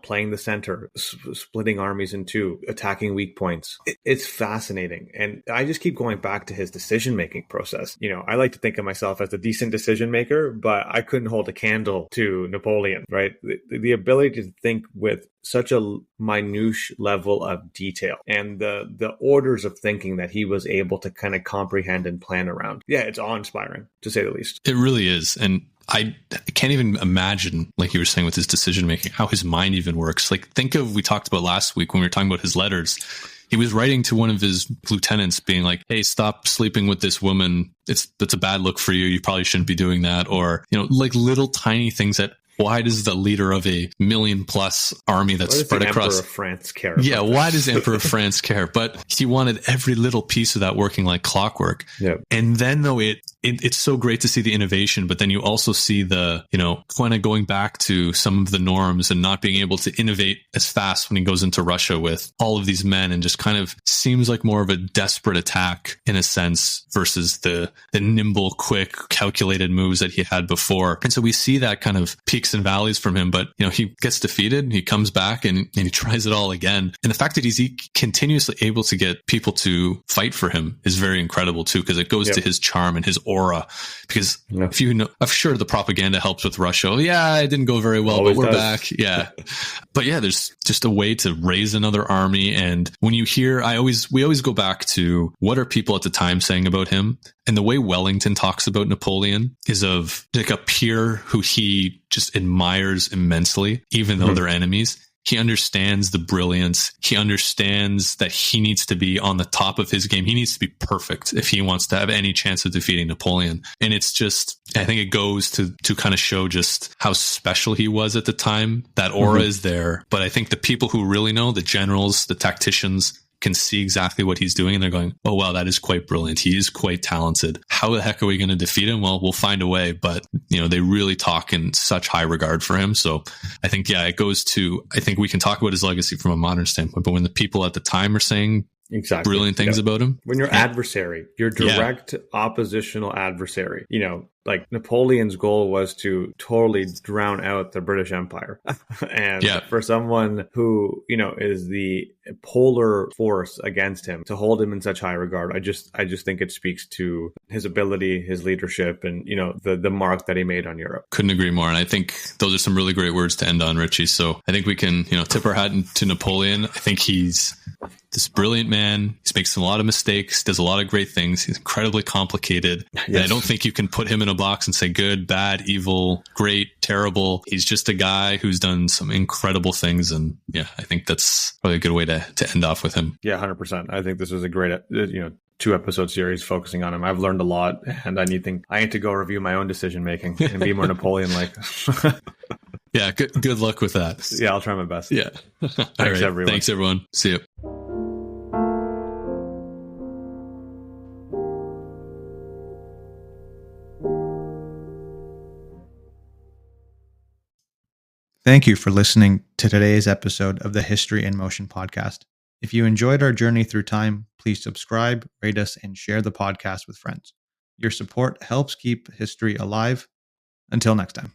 playing the center, splitting armies in two, attacking weak points. It's fascinating. And I just keep going back to his decision-making process. I like to think of myself as a decent decision maker, but I couldn't hold a candle to Napoleon, right? The ability to think with such a minute level of detail and the orders of thinking that he was able to kind of comprehend and plan around. Yeah, it's awe-inspiring, to say the least. It really is. And I can't even imagine, like you were saying with his decision making, how his mind even works. Like, we talked about last week when we were talking about his letters. He was writing to one of his lieutenants being like, hey, stop sleeping with this woman. That's a bad look for you. You probably shouldn't be doing that. Or, like little tiny things that, why does the leader of a 1 million+ army that's spread across Emperor of France care? Yeah, why does Emperor of France care? But he wanted every little piece of that working like clockwork. Yep. And then though it's so great to see the innovation, but then you also see the, kind of going back to some of the norms and not being able to innovate as fast when he goes into Russia with all of these men, and just kind of seems like more of a desperate attack in a sense versus the nimble, quick, calculated moves that he had before. And so we see that kind of peaks and valleys from him, but he gets defeated, he comes back and he tries it all again. And the fact that he's continuously able to get people to fight for him is very incredible too, because it goes to his charm and his aura. Because if I'm sure the propaganda helps with Russia. Yeah, it didn't go very well, Always but we're does. back. Yeah. But yeah, there's just a way to raise another army. And when you hear, we always go back to what are people at the time saying about him. And the way Wellington talks about Napoleon is of like a peer who he just admires immensely, even though they're enemies. He understands the brilliance. He understands that he needs to be on the top of his game. He needs to be perfect if he wants to have any chance of defeating Napoleon. And it's just, I think it goes to kind of show just how special he was at the time. That aura is there. But I think the people who really know, the generals, the tacticians, can see exactly what he's doing, and they're going, oh, wow, that is quite brilliant. He is quite talented. How the heck are we going to defeat him? Well, we'll find a way. But, they really talk in such high regard for him. So I think, it goes to, I think we can talk about his legacy from a modern standpoint, but when the people at the time are saying exactly brilliant things about him. When your adversary, your direct oppositional adversary, like Napoleon's goal was to totally drown out the British Empire. And for someone who, is the polar force against him, to hold him in such high regard, I just think it speaks to his ability, his leadership, and, the mark that he made on Europe. Couldn't agree more. And I think those are some really great words to end on, Richie. So I think we can, tip our hat to Napoleon. I think he's this brilliant man. He's makes a lot of mistakes, does a lot of great things. He's incredibly complicated. Yes. And I don't think you can put him in a box and say good, bad, evil, great, terrible. He's just a guy who's done some incredible things. And I think that's probably a good way to end off with him. Yeah, 100%. I think this was a great, 2-episode series focusing on him. I've learned a lot, and I need to go review my own decision making and be more Napoleon-like. Yeah, good luck with that. Yeah, I'll try my best. Yeah. Thanks, everyone. Thanks, everyone. See you. Thank you for listening to today's episode of the History in Motion podcast. If you enjoyed our journey through time, please subscribe, rate us, and share the podcast with friends. Your support helps keep history alive. Until next time.